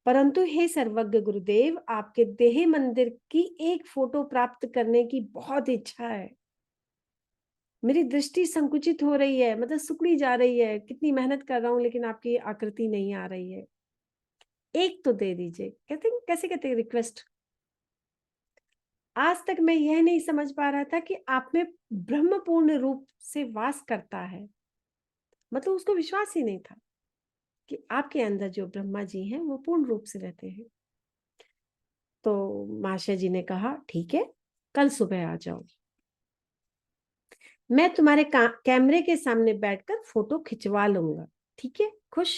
परंतु हे सर्वज्ञ गुरुदेव, आपके देह मंदिर की एक फोटो प्राप्त करने की बहुत इच्छा है। मेरी दृष्टि संकुचित हो रही है, मतलब सिकुड़ी जा रही है, कितनी मेहनत कर रहा हूं लेकिन आपकी आकृति नहीं आ रही है, एक तो दे दीजिए। कहते हैं, कैसे कहते हैं, रिक्वेस्ट। आज तक मैं यह नहीं समझ पा रहा था कि आप में ब्रह्म पूर्ण रूप से वास करता है। मतलब उसको विश्वास ही नहीं था कि आपके अंदर जो ब्रह्मा जी हैं वो पूर्ण रूप से रहते हैं। तो महाशय जी ने कहा, ठीक है, कल सुबह आ जाओ, मैं तुम्हारे कैमरे के सामने बैठकर फोटो खिंचवा लूंगा। ठीक है, खुश?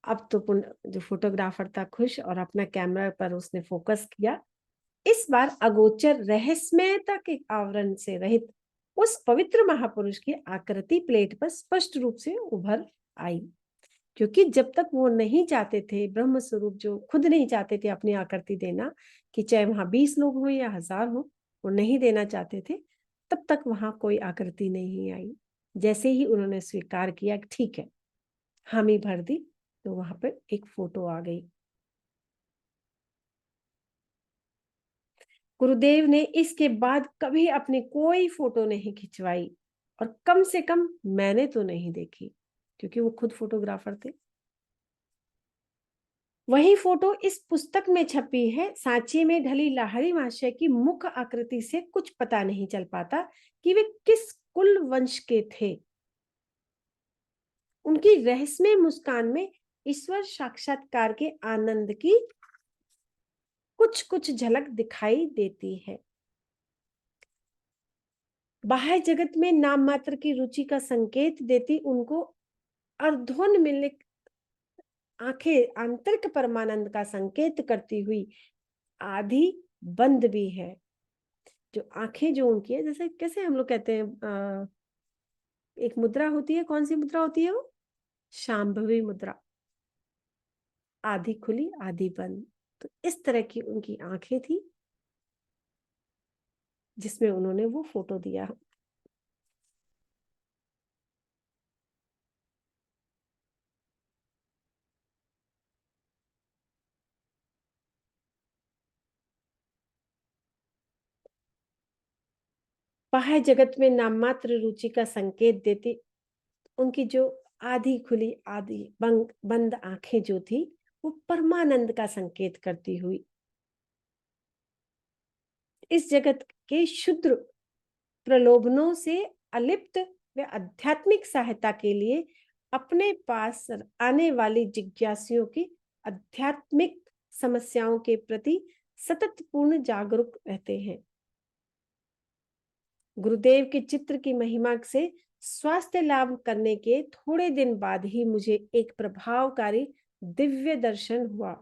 अब तो जो फोटोग्राफर था खुश, और अपना कैमरा पर उसने फोकस किया। इस बार अगोचर रहस्यमयता के आवरण से रहित उस पवित्र महापुरुष की आकृति प्लेट पर स्पष्ट रूप से उभर आई, क्योंकि जब तक वो नहीं चाहते थे, ब्रह्म स्वरूप जो खुद नहीं चाहते थे अपनी आकृति देना, कि चाहे वहां 20 लोग हो या 1000 हो, वो नहीं देना चाहते थे, तब तक वहां कोई आकृति नहीं आई। जैसे ही उन्होंने स्वीकार किया ठीक है, हामी भर दी, तो वहां पर एक फोटो आ गई। गुरुदेव ने इसके बाद कभी अपनी कोई फोटो नहीं खिंचवाई, और कम से कम मैंने तो नहीं देखी, क्योंकि वो खुद फोटोग्राफर थे। वही फोटो इस पुस्तक में छपी है। सांचे में ढली लाहिड़ी महाशय की मुख आकृति से कुछ पता नहीं चल पाता कि वे किस कुल वंश के थे। उनकी रहस्यमय मुस्कान में ईश्वर साक्षात्कार के आनंद की कुछ कुछ झलक दिखाई देती है। बाह्य जगत में नाम मात्र की रुचि का संकेत देती उनको अर्धोन मिलने आंखें आंतरिक परमानंद का संकेत करती हुई आधी बंद भी है। जो आंखें जो उनकी है, जैसे कैसे हम लोग कहते हैं, एक मुद्रा होती है, कौन सी मुद्रा होती है वो? शांभवी मुद्रा, आधी खुली आधी बंद। तो इस तरह की उनकी आंखें थी, जिसमें उन्होंने वो फोटो दिया। बाह्य जगत में नाम मात्र रुचि का संकेत देती उनकी जो आधी खुली आधी बंद आंखें जो थी वो परमानंद का संकेत करती हुई इस जगत के शुद्र प्रलोभनों से अलिप्त व आध्यात्मिक सहायता के लिए अपने पास आने वाली जिज्ञासुओं की आध्यात्मिक समस्याओं के प्रति सतत पूर्ण जागरूक रहते हैं। गुरुदेव के चित्र की महिमा से स्वास्थ्य लाभ करने के थोड़े दिन बाद ही मुझे एक प्रभावकारी दिव्य दर्शन हुआ।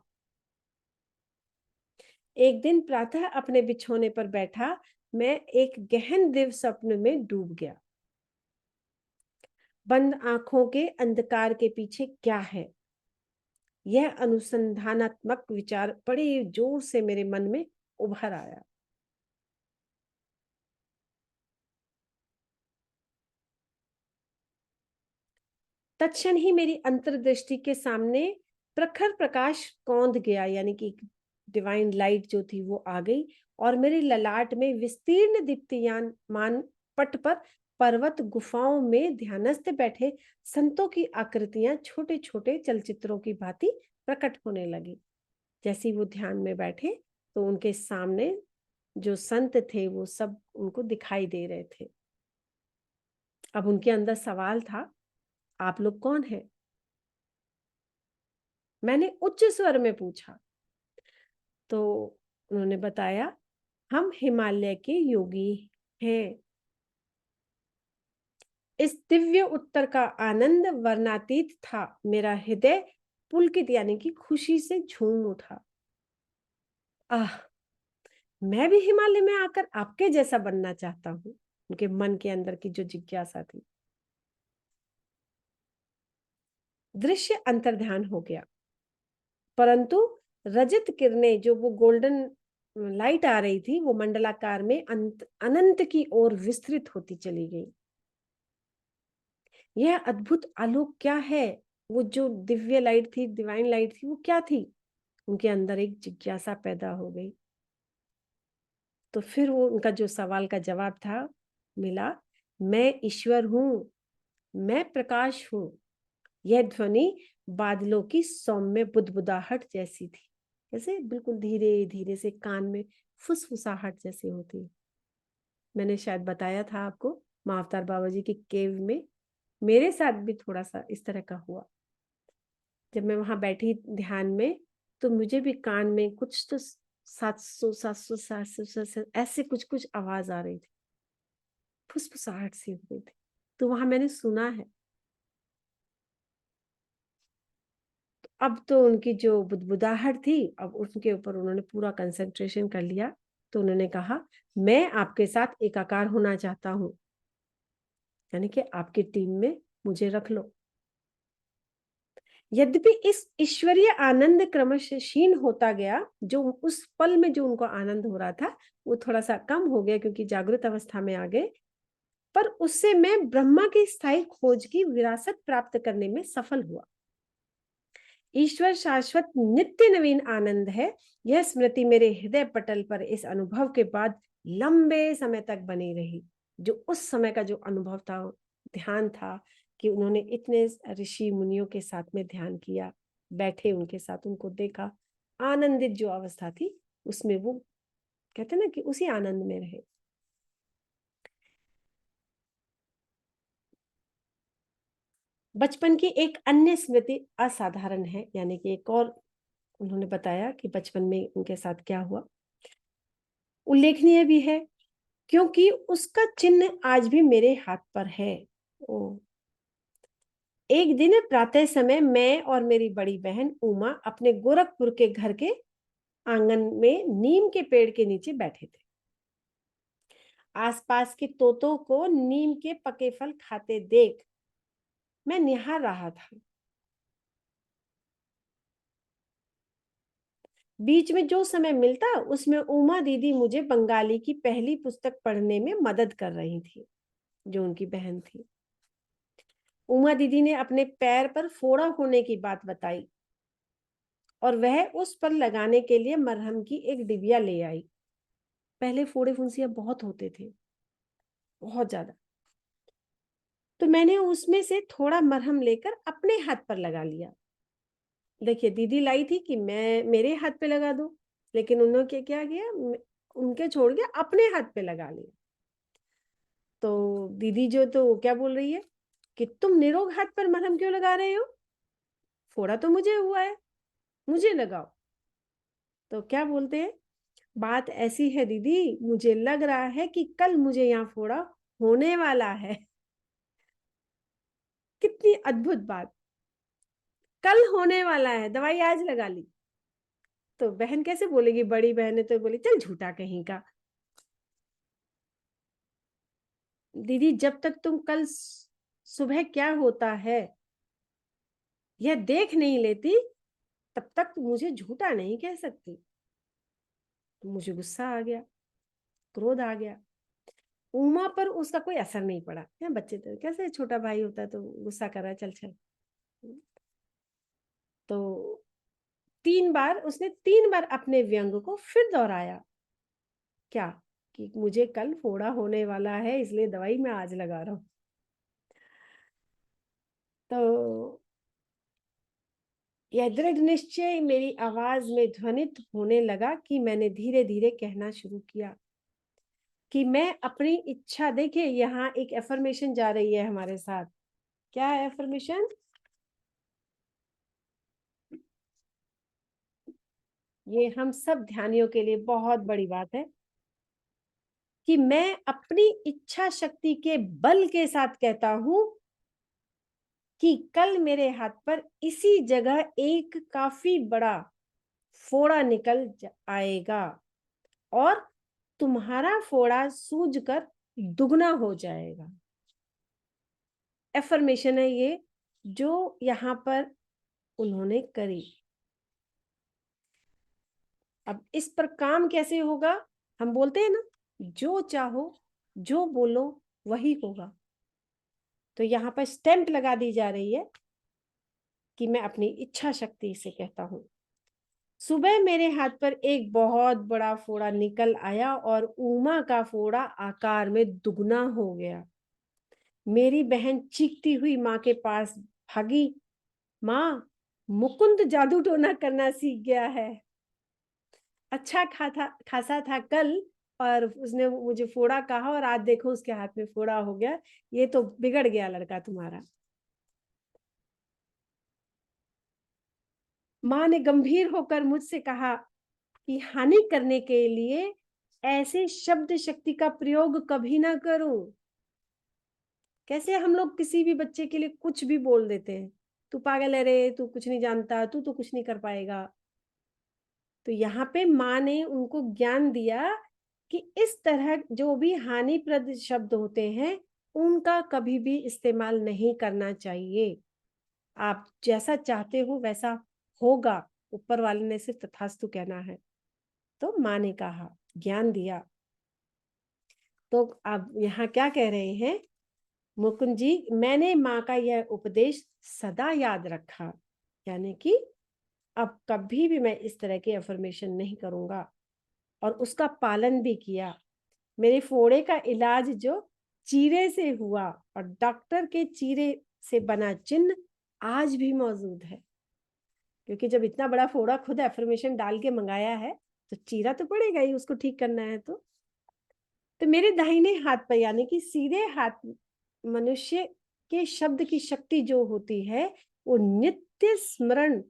एक दिन प्रातः अपने बिछौने पर बैठा मैं एक गहन दिव्य स्वप्न में डूब गया। बंद आंखों के अंधकार के पीछे क्या है, यह अनुसंधानात्मक विचार बड़े जोर से मेरे मन में उभर आया। तत्क्षण ही मेरी अंतर्दृष्टि के सामने प्रखर प्रकाश कौंध गया, यानी कि डिवाइन लाइट जो थी वो आ गई और मेरे ललाट में विस्तीर्ण दीप्तिमान पट पर पर्वत गुफाओं में ध्यानस्थ बैठे संतों की आकृतियां छोटे छोटे चलचित्रों की भांति प्रकट होने लगी। जैसे ही वो ध्यान में बैठे तो उनके सामने जो संत थे वो सब उनको दिखाई दे रहे थे। अब उनके अंदर सवाल था, आप लोग कौन है? मैंने उच्च स्वर में पूछा तो उन्होंने बताया, हम हिमालय के योगी हैं। इस दिव्य उत्तर का आनंद वर्णातीत था। मेरा हृदय पुलकित यानी कि खुशी से झूम उठा। आह, मैं भी हिमालय में आकर आपके जैसा बनना चाहता हूँ। उनके मन के अंदर की जो जिज्ञासा थी। दृश्य अंतर्ध्यान हो गया, परंतु रजत किरणें जो वो गोल्डन लाइट आ रही थी वो मंडलाकार में अनंत की ओर विस्तृत होती चली गई। यह अद्भुत आलोक क्या है? वो जो दिव्य लाइट थी, डिवाइन लाइट थी, वो क्या थी? उनके अंदर एक जिज्ञासा पैदा हो गई। तो फिर वो उनका जो सवाल का जवाब था मिला, मैं ईश्वर हूं, मैं प्रकाश हूं। यह ध्वनि बादलों की सौम्य बुदबुदाहट जैसी थी, जैसे बिल्कुल धीरे धीरे से कान में फुसफुसाहट जैसी होती। मैंने शायद बताया था आपको, मावतार बाबा जी की केव में मेरे साथ भी थोड़ा सा इस तरह का हुआ। जब मैं वहां बैठी ध्यान में तो मुझे भी कान में कुछ तो 700 700 700 ऐसे कुछ कुछ आवाज आ रही थी, फुसफुसाहट सी हो रही थी। तो वहां मैंने सुना है। अब तो उनकी जो बुदबुदाहट थी, अब उनके ऊपर उन्होंने पूरा कंसंट्रेशन कर लिया। तो उन्होंने कहा, मैं आपके साथ एकाकार होना चाहता हूं, यानी कि आपकी टीम में मुझे रख लो। यद्यपि इस ईश्वरीय आनंद क्रमशः क्षीण होता गया, जो उस पल में जो उनको आनंद हो रहा था वो थोड़ा सा कम हो गया क्योंकि जागृत अवस्था में आ गए, पर उससे मैं ब्रह्मा की स्थायी खोज की विरासत प्राप्त करने में सफल हुआ। ईश्वर शाश्वत नित्य नवीन आनंद है, यह स्मृति मेरे हृदय पटल पर इस अनुभव के बाद लंबे समय तक बनी रही। जो उस समय का जो अनुभव था, ध्यान था कि उन्होंने इतने ऋषि मुनियों के साथ में ध्यान किया, बैठे उनके साथ, उनको देखा, आनंदित जो अवस्था थी उसमें वो कहते ना कि उसी आनंद में रहे। बचपन की एक अन्य स्मृति असाधारण है, यानी कि एक और उन्होंने बताया कि बचपन में उनके साथ क्या हुआ, उल्लेखनीय भी है क्योंकि उसका चिन्ह आज भी मेरे हाथ पर है। ओ, एक दिन प्रातः समय मैं और मेरी बड़ी बहन उमा अपने गोरखपुर के घर के आंगन में नीम के पेड़ के नीचे बैठे थे। आसपास के तोतों को नीम के पके फल खाते देख मैं निहार रहा था। बीच में जो समय मिलता उसमें उमा दीदी मुझे बंगाली की पहली पुस्तक पढ़ने में मदद कर रही थी, जो उनकी बहन थी। उमा दीदी ने अपने पैर पर फोड़ा होने की बात बताई और वह उस पर लगाने के लिए मरहम की एक डिबिया ले आई। पहले फोड़े फुंसियां बहुत होते थे, बहुत ज्यादा। तो मैंने उसमें से थोड़ा मरहम लेकर अपने हाथ पर लगा लिया। देखिए दीदी लाई थी कि मैं मेरे हाथ पे लगा दूं, लेकिन उन्होंने क्या किया, उनके छोड़ के अपने हाथ पे लगा लिया। तो दीदी जो तो वो क्या बोल रही है कि तुम निरोग हाथ पर मरहम क्यों लगा रहे हो, फोड़ा तो मुझे हुआ है, मुझे लगाओ। तो क्या बोलते हैं, बात ऐसी है दीदी, मुझे लग रहा है कि कल मुझे यहाँ फोड़ा होने वाला है। कितनी अद्भुत बात, कल होने वाला है, दवाई आज लगा ली। तो बहन कैसे बोलेगी, बड़ी बहन ने तो बोली चल झूठा कहीं का। दीदी जब तक तुम कल सुबह क्या होता है यह देख नहीं लेती, तब तक मुझे झूठा नहीं कह सकती। तो मुझे गुस्सा आ गया, क्रोध आ गया। उमा पर उसका कोई असर नहीं पड़ा, क्या बच्चे तो कैसे, छोटा भाई होता तो गुस्सा कर रहा है, चल चल। तो 3 बार उसने 3 बार अपने व्यंग को फिर दोहराया, क्या कि मुझे कल फोड़ा होने वाला है, इसलिए दवाई मैं आज लगा रहा हूं। तो यह दृढ़ निश्चय मेरी आवाज में ध्वनित होने लगा कि मैंने धीरे धीरे कहना शुरू किया कि मैं अपनी इच्छा, देखिए यहाँ एक एफर्मेशन जा रही है हमारे साथ। क्या है एफर्मेशन, ये हम सब ध्यानियों के लिए बहुत बड़ी बात है कि मैं अपनी इच्छा शक्ति के बल के साथ कहता हूं कि कल मेरे हाथ पर इसी जगह एक काफी बड़ा फोड़ा निकल आएगा और तुम्हारा फोड़ा सूजकर दुगना हो जाएगा। एफर्मेशन है ये जो यहाँ पर उन्होंने करी। अब इस पर काम कैसे होगा, हम बोलते हैं ना, जो चाहो जो बोलो वही होगा। तो यहाँ पर स्टैंप लगा दी जा रही है कि मैं अपनी इच्छा शक्ति से कहता हूं। सुबह मेरे हाथ पर एक बहुत बड़ा फोड़ा निकल आया और उमा का फोड़ा आकार में दुगना हो गया। मेरी बहन चीखती हुई माँ के पास भागी, माँ मुकुंद जादू टोना करना सीख गया है, अच्छा खासा था कल और उसने मुझे फोड़ा कहा और आज देखो उसके हाथ में फोड़ा हो गया, ये तो बिगड़ गया लड़का तुम्हारा। माँ ने गंभीर होकर मुझसे कहा कि हानि करने के लिए ऐसे शब्द शक्ति का प्रयोग कभी ना करूं। कैसे हम लोग किसी भी बच्चे के लिए कुछ भी बोल देते हैं, तू पागल है रे, तू कुछ नहीं जानता, तू तो कुछ नहीं कर पाएगा। तो यहाँ पे माँ ने उनको ज्ञान दिया कि इस तरह जो भी हानिप्रद शब्द होते हैं उनका कभी भी इस्तेमाल नहीं करना चाहिए। आप जैसा चाहते हो वैसा होगा, ऊपर वाले ने सिर्फ तथास्तु कहना है। तो माँ ने कहा, ज्ञान दिया। तो अब यहाँ क्या कह रहे हैं मुकुंद जी, मैंने माँ का यह उपदेश सदा याद रखा, यानी कि अब कभी भी मैं इस तरह की अफर्मेशन नहीं करूंगा, और उसका पालन भी किया। मेरे फोड़े का इलाज जो चीरे से हुआ और डॉक्टर के चीरे से बना चिन्ह आज भी मौजूद है, क्योंकि जब इतना बड़ा फोड़ा खुद एफर्मेशन डाल के मंगाया है तो चीरा तो पड़ेगा ही, उसको ठीक करना है। तो मेरे दाहिने हाथ पर यानी कि सीधे हाथ मनुष्य के शब्द की शक्ति जो होती है वो नित्य स्मरण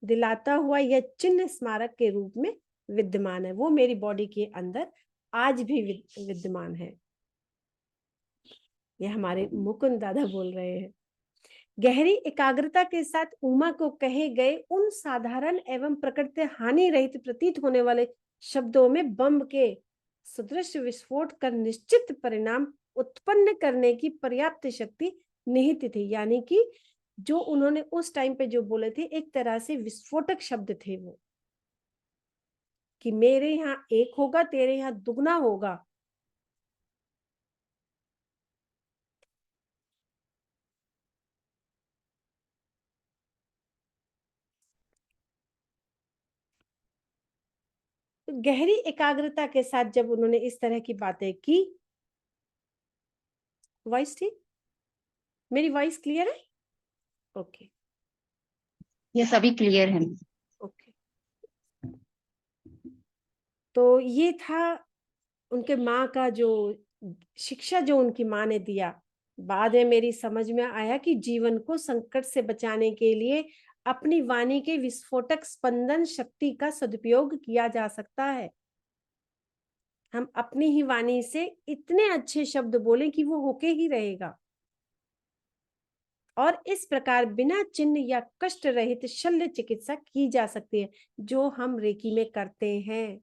दिलाता हुआ यह चिन्ह स्मारक के रूप में विद्यमान है, वो मेरी बॉडी के अंदर आज भी विद्यमान है। ये हमारे मुकुंद दादा बोल रहे हैं। गहरी एकाग्रता के साथ उमा को कहे गए उन साधारण एवं प्रकृति हानि रहित प्रतीत होने वाले शब्दों में बम के सदृश विस्फोट कर निश्चित परिणाम उत्पन्न करने की पर्याप्त शक्ति निहित थी। यानी कि जो उन्होंने उस टाइम पे जो बोले थे एक तरह से विस्फोटक शब्द थे वो, कि मेरे यहाँ एक होगा तेरे यहाँ दुगना होगा। तो गहरी एकाग्रता के साथ जब उन्होंने इस तरह की बातें की, वॉइस ठीक, मेरी वॉइस क्लियर है? ओके ये सभी क्लियर है। ओके। तो ये था उनके माँ का जो शिक्षा, जो उनकी माँ ने दिया। बाद में मेरी समझ में आया कि जीवन को संकट से बचाने के लिए अपनी वाणी के विस्फोटक स्पंदन शक्ति का सदुपयोग किया जा सकता है। हम अपनी ही वाणी से इतने अच्छे शब्द बोलें कि वो होके ही रहेगा। और इस प्रकार बिना चिन्ह या कष्ट रहित शल्य चिकित्सा की जा सकती है, जो हम रेकी में करते हैं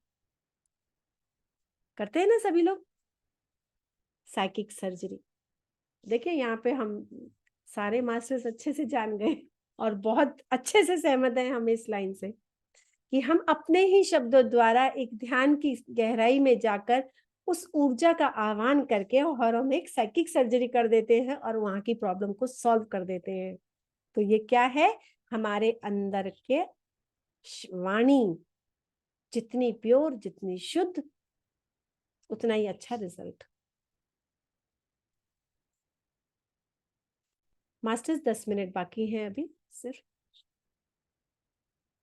ना सभी लोग, साइकिक सर्जरी। देखिए यहाँ पे हम सारे मास्टर्स अच्छे से जान गए और बहुत अच्छे से सहमत हैं हम इस लाइन से कि हम अपने ही शब्दों द्वारा एक ध्यान की गहराई में जाकर उस ऊर्जा का आह्वान करके और हम एक साइकिक सर्जरी कर देते हैं और वहां की प्रॉब्लम को सॉल्व कर देते हैं। तो ये क्या है? हमारे अंदर के वाणी जितनी प्योर, जितनी शुद्ध, उतना ही अच्छा रिजल्ट। मास्टर्स 10 मिनट बाकी हैं अभी सिर्फ।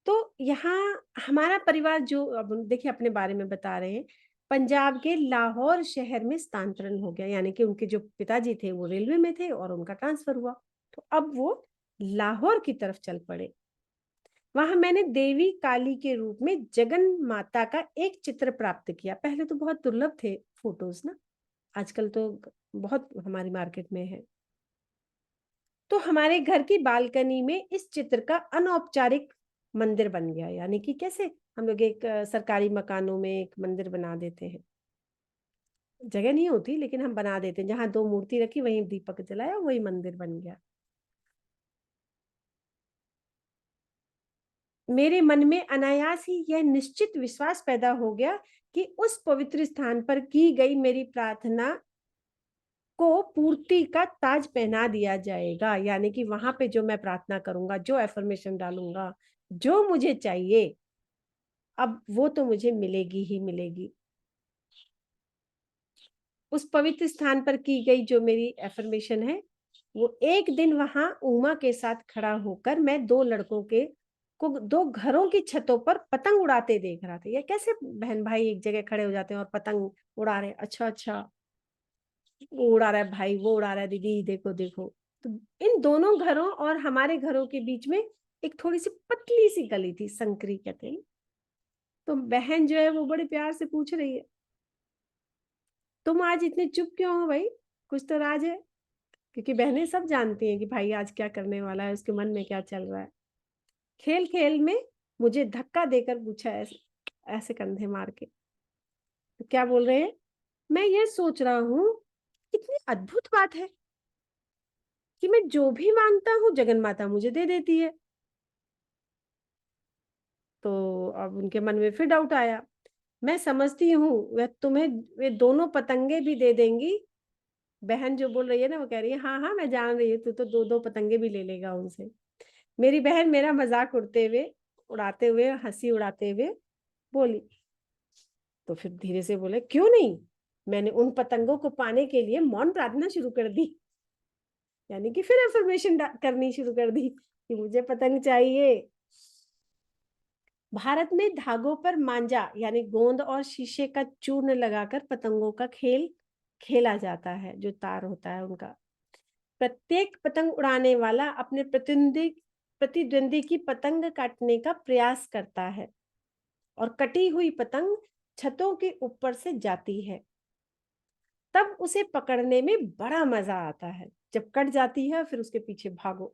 तो यहाँ हमारा परिवार जो, अब देखिए अपने बारे में बता रहे हैं, पंजाब के लाहौर शहर में स्थानांतरण हो गया, यानी कि उनके जो पिताजी थे वो रेलवे में थे और उनका ट्रांसफर हुआ, तो अब वो लाहौर की तरफ चल पड़े। वहां मैंने देवी काली के रूप में जगन माता का एक चित्र प्राप्त किया। पहले तो बहुत दुर्लभ थे फोटोज ना, आजकल तो बहुत हमारी मार्केट में है। तो हमारे घर की बालकनी में इस चित्र का अनौपचारिक मंदिर बन गया, यानी कि कैसे हम लोग एक सरकारी मकानों में एक मंदिर बना देते हैं, जगह नहीं होती लेकिन हम बना देते हैं, जहां 2 मूर्ति रखी वहीं दीपक जलाया, वही मंदिर बन गया। मेरे मन में अनायास ही यह निश्चित विश्वास पैदा हो गया कि उस पवित्र स्थान पर की गई मेरी प्रार्थना को पूर्ति का ताज पहना दिया जाएगा, यानी कि वहां पे जो मैं प्रार्थना करूंगा, जो एफर्मेशन डालूंगा, जो मुझे चाहिए, अब वो तो मुझे मिलेगी ही मिलेगी। उस पवित्र स्थान पर की गई जो मेरी एफर्मेशन है, वो एक दिन वहां उमा के साथ खड़ा होकर मैं 2 लड़कों के को 2 घरों की छतों पर पतंग उड़ाते देख रहा था। ये कैसे बहन भाई एक जगह खड़े हो जाते हैं और पतंग उड़ा रहे हैं, अच्छा अच्छा वो उड़ा रहा है भाई, वो उड़ा रहा है दीदी, देखो देखो। तो इन दोनों घरों और हमारे घरों के बीच में एक थोड़ी सी पतली सी गली थी, संकरी कहते हैं। तो बहन जो है वो बड़े प्यार से पूछ रही है, तुम आज इतने चुप क्यों हो भाई, कुछ तो राज है? क्योंकि बहनें सब जानती हैं कि भाई आज क्या करने वाला है, उसके मन में क्या चल रहा है। खेल खेल में मुझे धक्का देकर पूछा, ऐसे ऐसे कंधे मार के। तो क्या बोल रहे हैं? मैं ये सोच रहा हूँ, कितनी अद्भुत बात है कि मैं जो भी मांगता हूँ जगन माता मुझे दे देती है। तो अब उनके मन में फिर डाउट आया। मैं समझती हूँ वह तुम्हें वे दोनों पतंगे भी दे देंगी। बहन जो बोल रही है ना, वो कह रही है हाँ हाँ मैं जान रही हूँ, तू तो 2-2 पतंगे भी ले लेगा उनसे। मेरी बहन मेरा मजाक उड़ाते हुए हंसी उड़ाते हुए बोली। तो फिर धीरे से बोले, क्यों नहीं, मैंने उन पतंगों को पाने के लिए मौन प्रार्थना शुरू कर दी, यानी कि फिर अफर्मेशन करनी शुरू कर दी कि मुझे पतंग चाहिए। भारत में धागों पर मांजा यानी गोंद और शीशे का चूर्ण लगाकर पतंगों का खेल खेला जाता है, जो तार होता है उनका। प्रत्येक पतंग उड़ाने वाला अपने प्रतिद्वंदी की पतंग काटने का प्रयास करता है और कटी हुई पतंग छतों के ऊपर से जाती है। तब उसे पकड़ने में बड़ा मजा आता है, जब कट जाती है फिर उसके पीछे भागो।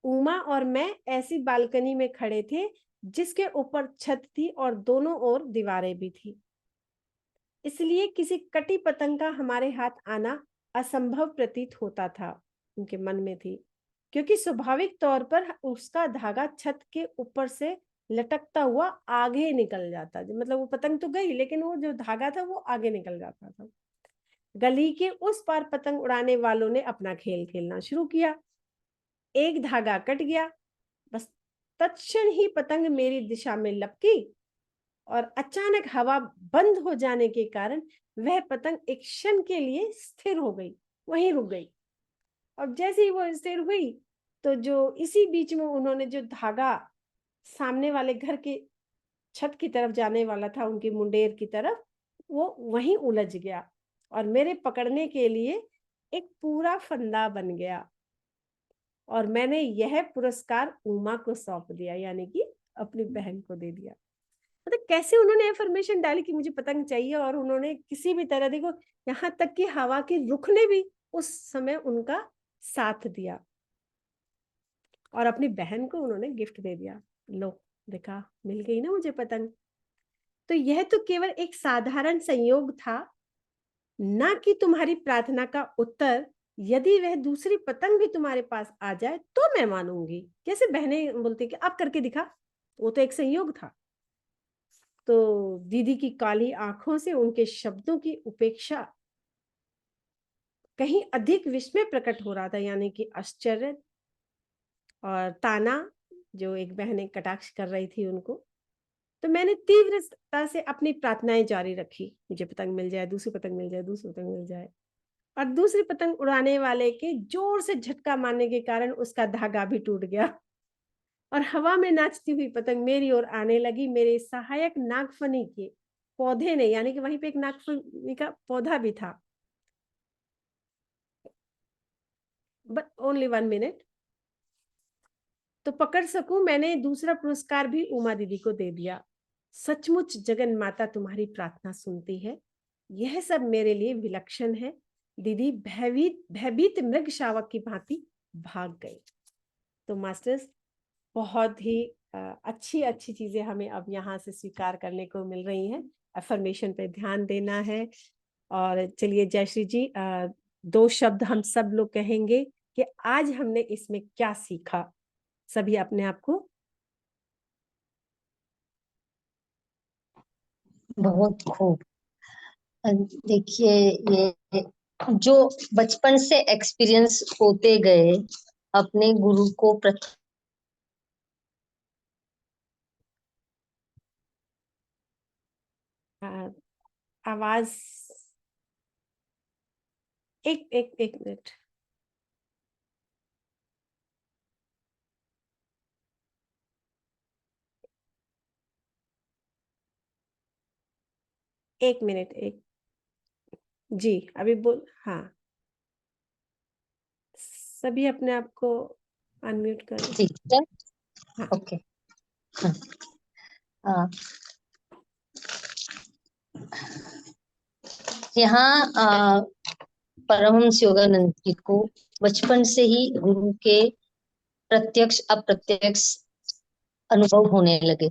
उमा और मैं ऐसी बालकनी में खड़े थे जिसके ऊपर छत थी और दोनों ओर दीवारें भी थी, इसलिए किसी कटी पतंग का हमारे हाथ आना असंभव प्रतीत होता था, उनके मन में थी, क्योंकि स्वाभाविक तौर पर उसका धागा छत के ऊपर से लटकता हुआ आगे निकल जाता, मतलब वो पतंग तो गई लेकिन वो जो धागा था वो आगे निकल जाता था। गली के उस पार पतंग उड़ाने वालों ने अपना खेल खेलना शुरू किया। एक धागा कट गया, बस तत्क्षण ही पतंग मेरी दिशा में लपकी और अचानक हवा बंद हो जाने के कारण वह पतंग एक क्षण के लिए स्थिर हो गई, वहीं रुक गई। और जैसे ही वो स्थिर हुई तो जो इसी बीच में उन्होंने जो धागा सामने वाले घर के छत की तरफ जाने वाला था, उनकी मुंडेर की तरफ, वो वहीं उलझ गया और मेरे पकड़ने के लिए एक पूरा फंदा बन गया। और मैंने यह पुरस्कार उमा को सौंप दिया, यानी कि अपनी बहन को दे दिया। मतलब कैसे उन्होंने अफर्मेशन डाली कि मुझे पतंग चाहिए, और उन्होंने किसी भी तरह, देखो यहाँ तक कि हवा के रुख ने भी उस समय उनका साथ दिया और अपनी बहन को उन्होंने गिफ्ट दे दिया। लो देखा, मिल गई ना मुझे पतंग। तो यह तो केवल एक साधारण संयोग था, ना कि तुम्हारी प्रार्थना का उत्तर। यदि वह दूसरी पतंग भी तुम्हारे पास आ जाए तो मैं मानूंगी। जैसे बहनें बोलती कि अब करके दिखा, वो तो एक संयोग था। तो दीदी की काली आंखों से उनके शब्दों की उपेक्षा कहीं अधिक विस्मय प्रकट हो रहा था, यानी कि आश्चर्य और ताना, जो एक बहन कटाक्ष कर रही थी उनको। तो मैंने तीव्रता से अपनी प्रार्थनाएं जारी रखी, मुझे पतंग मिल जाए, दूसरी पतंग मिल जाए, दूसरी पतंग मिल जाए। और दूसरी पतंग उड़ाने वाले के जोर से झटका मारने के कारण उसका धागा भी टूट गया और हवा में नाचती हुई पतंग मेरी ओर आने लगी। मेरे सहायक नागफनी के पौधे ने, यानी कि वहीं पे एक नागफनी का पौधा भी था, बट ओनली 1 मिनट, तो पकड़ सकूं, मैंने दूसरा पुरस्कार भी उमा दीदी को दे दिया। सचमुच जगन माता तुम्हारी प्रार्थना सुनती है, यह सब मेरे लिए विलक्षण है। दीदी भयभीत भयभीत मृग शावक की भांति भाग गई। तो मास्टर्स, बहुत ही अच्छी अच्छी चीजें हमें अब यहाँ से स्वीकार करने को मिल रही हैं। अफर्मेशन पे ध्यान देना है। और चलिए जयश्री जी, 2 शब्द हम सब लोग कहेंगे कि आज हमने इसमें क्या सीखा, सभी अपने आप को। बहुत खूब। देखिए, ये जो बचपन से एक्सपीरियंस होते गए अपने गुरु को आवाज, एक मिनट, एक मिनट, एक, जी अभी बोल, हाँ, सभी अपने आप को अनम्यूट करें। ठीक है। हाँ, ओके। हाँ, यहाँ परमहंस योगानंद जी को बचपन से ही गुरु के प्रत्यक्ष अप्रत्यक्ष अनुभव होने लगे।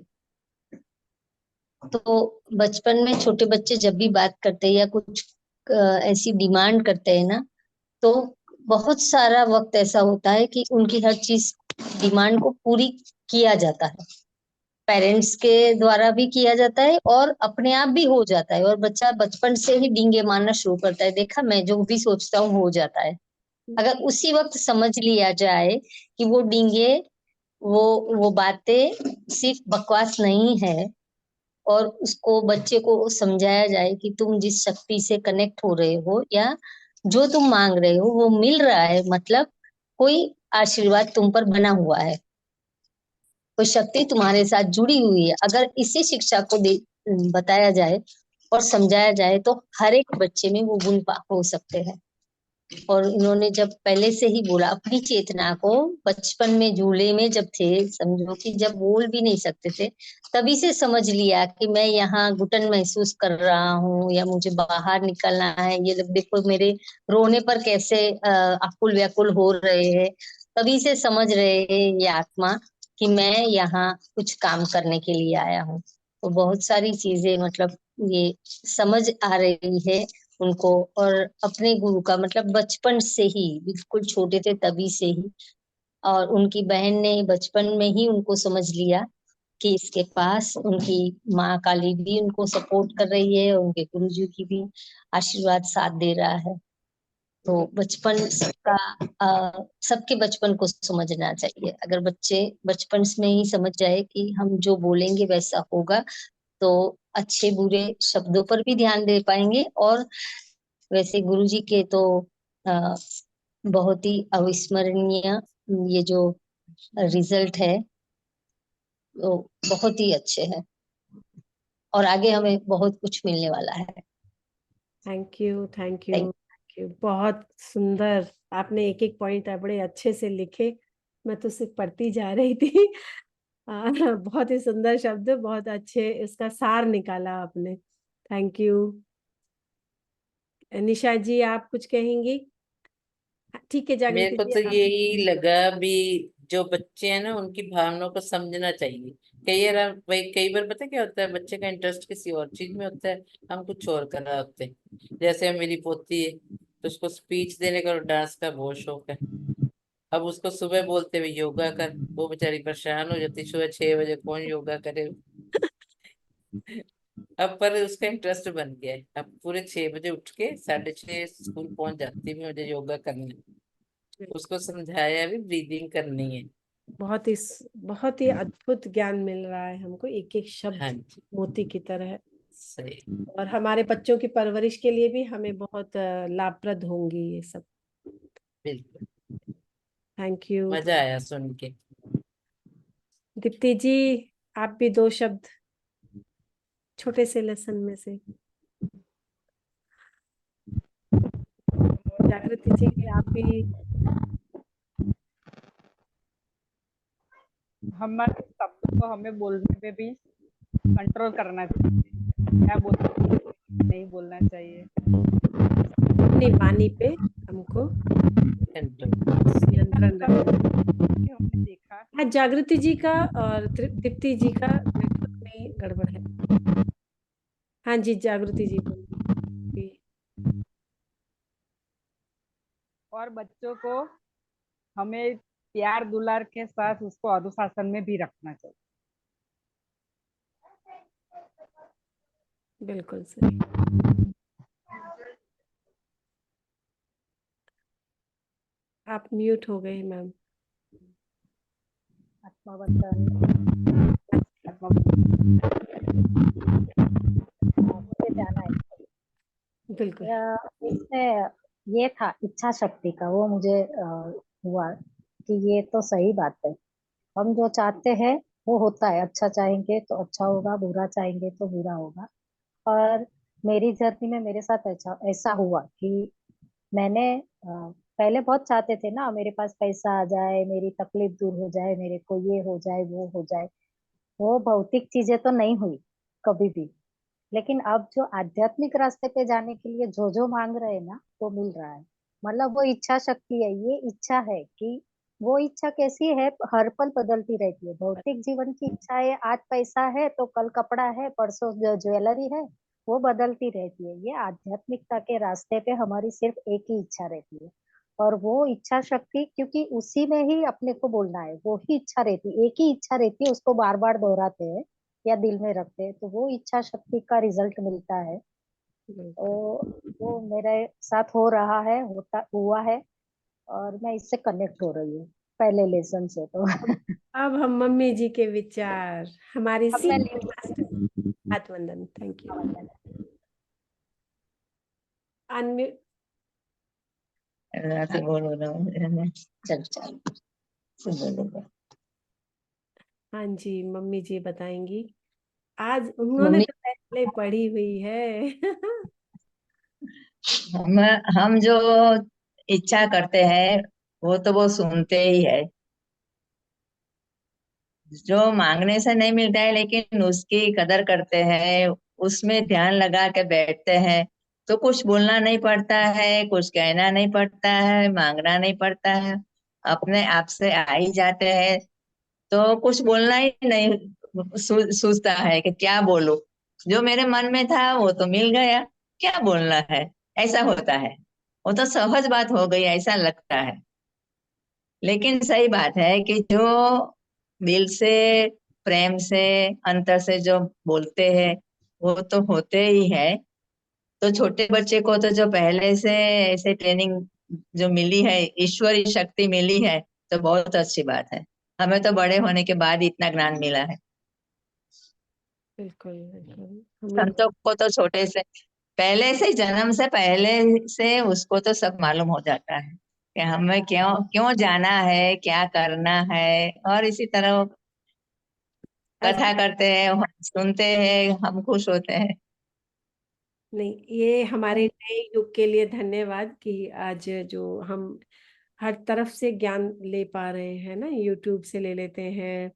तो बचपन में छोटे बच्चे जब भी बात करते हैं या कुछ ऐसी डिमांड करते हैं ना, तो बहुत सारा वक्त ऐसा होता है कि उनकी हर चीज डिमांड को पूरी किया जाता है। पेरेंट्स के द्वारा भी किया जाता है और अपने आप भी हो जाता है, और बच्चा बचपन से ही डींगे मारना शुरू करता है, देखा मैं जो भी सोचता हूँ हो जाता है। अगर उसी वक्त समझ लिया जाए कि वो डींगे, वो वो बातें सिर्फ बकवास नहीं है, और उसको बच्चे को समझाया जाए कि तुम जिस शक्ति से कनेक्ट हो रहे हो या जो तुम मांग रहे हो वो मिल रहा है, मतलब कोई आशीर्वाद तुम पर बना हुआ है, कोई शक्ति तुम्हारे साथ जुड़ी हुई है। अगर इसी शिक्षा को बताया जाए और समझाया जाए तो हर एक बच्चे में वो गुण हो सकते हैं। और उन्होंने जब पहले से ही बोला अपनी चेतना को, बचपन में झूले में जब थे, समझो कि जब बोल भी नहीं सकते थे, तभी से समझ लिया कि मैं यहाँ घुटन महसूस कर रहा हूँ या मुझे बाहर निकलना है। ये लोग देखो मेरे रोने पर कैसे आकुल व्याकुल हो रहे हैं। तभी से समझ रहे हैं ये आत्मा कि मैं यहाँ कुछ काम करने के लिए आया हूँ। तो बहुत सारी चीजें मतलब ये समझ आ रही है उनको। और अपने गुरु का मतलब बचपन से ही, बिल्कुल छोटे थे तभी से ही, और उनकी बहन ने बचपन में ही उनको समझ लिया कि इसके पास उनकी माँ काली भी उनको सपोर्ट कर रही है, उनके गुरुजी की भी आशीर्वाद साथ दे रहा है। तो बचपन का सबके बचपन को समझना चाहिए। अगर बच्चे बचपन में ही समझ जाए कि हम जो बोलेंगे वैसा होगा, तो अच्छे बुरे शब्दों पर भी ध्यान दे पाएंगे। और वैसे गुरुजी के तो बहुत ही अविस्मरणीय ये जो रिजल्ट है वो बहुत ही अच्छे हैं, और आगे हमें बहुत कुछ मिलने वाला है। Thank you, thank you, thank thank you. बहुत सुंदर, आपने एक एक पॉइंट बड़े अच्छे से लिखे। मैं तो सिर्फ पढ़ती जा रही थी। बहुत ही सुंदर शब्द, बहुत अच्छे इसका सार निकाला आपने। Thank you. निशा जी, आप कुछ कहेंगी? ठीक है मेरे जागृति को जी, तो आप। यही लगा भी, जो बच्चे हैं ना उनकी भावनाओं को समझना चाहिए। कई बार पता क्या होता है, बच्चे का इंटरेस्ट किसी और चीज में होता है, हम कुछ और कर रहे होते हैं। जैसे मेरी पोती है, तो उसको स्पीच देने का और डांस का बहुत शौक है। अब उसको सुबह बोलते हुए योगा कर, वो बेचारी परेशान हो जाती, सुबह 6 बजे कौन योगा करे। अब पर उसका इंटरेस्ट बन गया है, अब पूरे 6 बजे उठ के 6:30 स्कूल पहुंच जाती है, मुझे योगा करना है। उसको समझाया भी ब्रीदिंग करनी है। बहुत ही अद्भुत ज्ञान मिल रहा है हमको, एक एक हाँ शब्द जी, मोती की तरह है। सही। और हमारे बच्चों की परवरिश के लिए भी हमें बहुत लाभप्रद होंगी ये सब। बिल्कुल, थैंक यू। मजा आया सुन के। दीप्ति जी, आप भी दो शब्द छोटे से लेसन में से। जागृति जी, आप भी। हमारे शब्दों को हमें बोलने में भी कंट्रोल करना चाहिए, क्या बोलना चाहिए, नहीं बोलना चाहिए। अपनी वाणी पे हमको नियंत्रण सब रखना। हमने देखा। आज जागृति जी का और दीप्ति जी का नेटवर्क में गड़बड़ है। हाँ जी, जागृति जी बोलिए। और बच्चों को हमें प्यार दुलार के साथ उसको अनुशासन में भी रखना चाहिए। बिल्कुल सही। आप म्यूट हो गए मैम। आत्मवंदन। मुझे जाना है। बिल्कुल। इसमें ये था इच्छा शक्ति का, वो मुझे हुआ कि ये तो सही बात है। हम जो चाहते हैं वो होता है, अच्छा चाहेंगे तो अच्छा होगा, बुरा चाहेंगे तो बुरा होगा। और मेरी जर्नी में मेरे साथ ऐसा ऐसा हुआ कि मैंने पहले बहुत चाहते थे ना, मेरे पास पैसा आ जाए, मेरी तकलीफ दूर हो जाए, मेरे को ये हो जाए वो हो जाए। वो भौतिक चीजें तो नहीं हुई कभी भी। लेकिन अब जो आध्यात्मिक रास्ते पे जाने के लिए जो जो मांग रहे हैं ना, वो मिल रहा है। मतलब वो इच्छा शक्ति है, ये इच्छा है कि वो इच्छा कैसी है, हर पल बदलती रहती है। भौतिक जीवन की इच्छा है, आज पैसा है तो कल कपड़ा है, परसों ज्वेलरी है, वो बदलती रहती है। ये आध्यात्मिकता के रास्ते पे हमारी सिर्फ एक ही इच्छा रहती है। और वो इच्छा शक्ति, क्योंकि उसी में ही अपने को बोलना है, वो ही इच्छा रहती है, एक ही इच्छा रहती है, उसको बार बार दोहराते हैं या दिल में रखते हैं तो वो इच्छा शक्ति का रिजल्ट मिलता है। तो बिल्कुल। वो मेरे साथ हो रहा है, होता हुआ है, और मैं इससे कनेक्ट हो रही हूँ पहले लेसन से तो। अब हम मम्मी जी के विचार, हमारी अब मैं सीनियर मास्टर। हाथ वंदन। Thank you. अनम्यूट। से बोलो ना, चल चल बोलो। हाँ जी, मम्मी जी बताएंगी। आज उन्होंने मम्मी, तो पहले पढ़ी हुई है। हम हम जो इच्छा करते हैं वो तो वो सुनते ही है। जो मांगने से नहीं मिलता है लेकिन उसकी कदर करते हैं, उसमें ध्यान लगा के बैठते हैं, तो कुछ बोलना नहीं पड़ता है, कुछ कहना नहीं पड़ता है, मांगना नहीं पड़ता है, अपने आप से आ ही जाते हैं। तो कुछ बोलना ही नहीं सूझता है कि क्या बोलूं। जो मेरे मन में था वो तो मिल गया, क्या बोलना है, ऐसा होता है। वो तो सहज बात हो गई ऐसा लगता है। लेकिन सही बात है कि जो दिल से, प्रेम से, अंतर से जो बोलते हैं वो तो होते ही है। तो छोटे बच्चे को तो जो पहले से ऐसे ट्रेनिंग जो मिली है, ईश्वरी शक्ति मिली है, तो बहुत अच्छी बात है। हमें तो बड़े होने के बाद इतना ज्ञान मिला है। बिल्कुल बिल्कुल। हम लोग। संतों को तो छोटे से, पहले से, जन्म से पहले से उसको तो सब मालूम हो जाता है। कि हमें क्यों क्यों जाना है, क्या करना है। और इसी तरह वो अच्छा, कथा करते हैं, हम सुनते हैं, हम खुश होते हैं। नहीं ये हमारे नए युग के लिए धन्यवाद कि आज जो हम हर तरफ से ज्ञान ले पा रहे हैं ना, यूट्यूब से ले लेते हैं,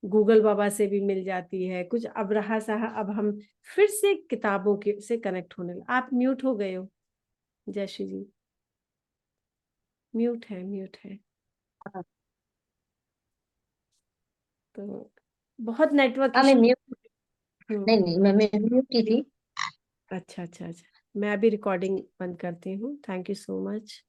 गूगल बाबा से भी मिल जाती है कुछ। अब रहा सहा, अब हम फिर से किताबों के से कनेक्ट होने लगे। आप म्यूट हो गए हो जयश्री जी, म्यूट है, म्यूट है। तो बहुत नेटवर्क हाँ मैं इशू। म्यूट, नहीं नहीं मैं म्यूट की थी। अच्छा अच्छा अच्छा, मैं अभी रिकॉर्डिंग बंद करती हूँ। Thank you so much.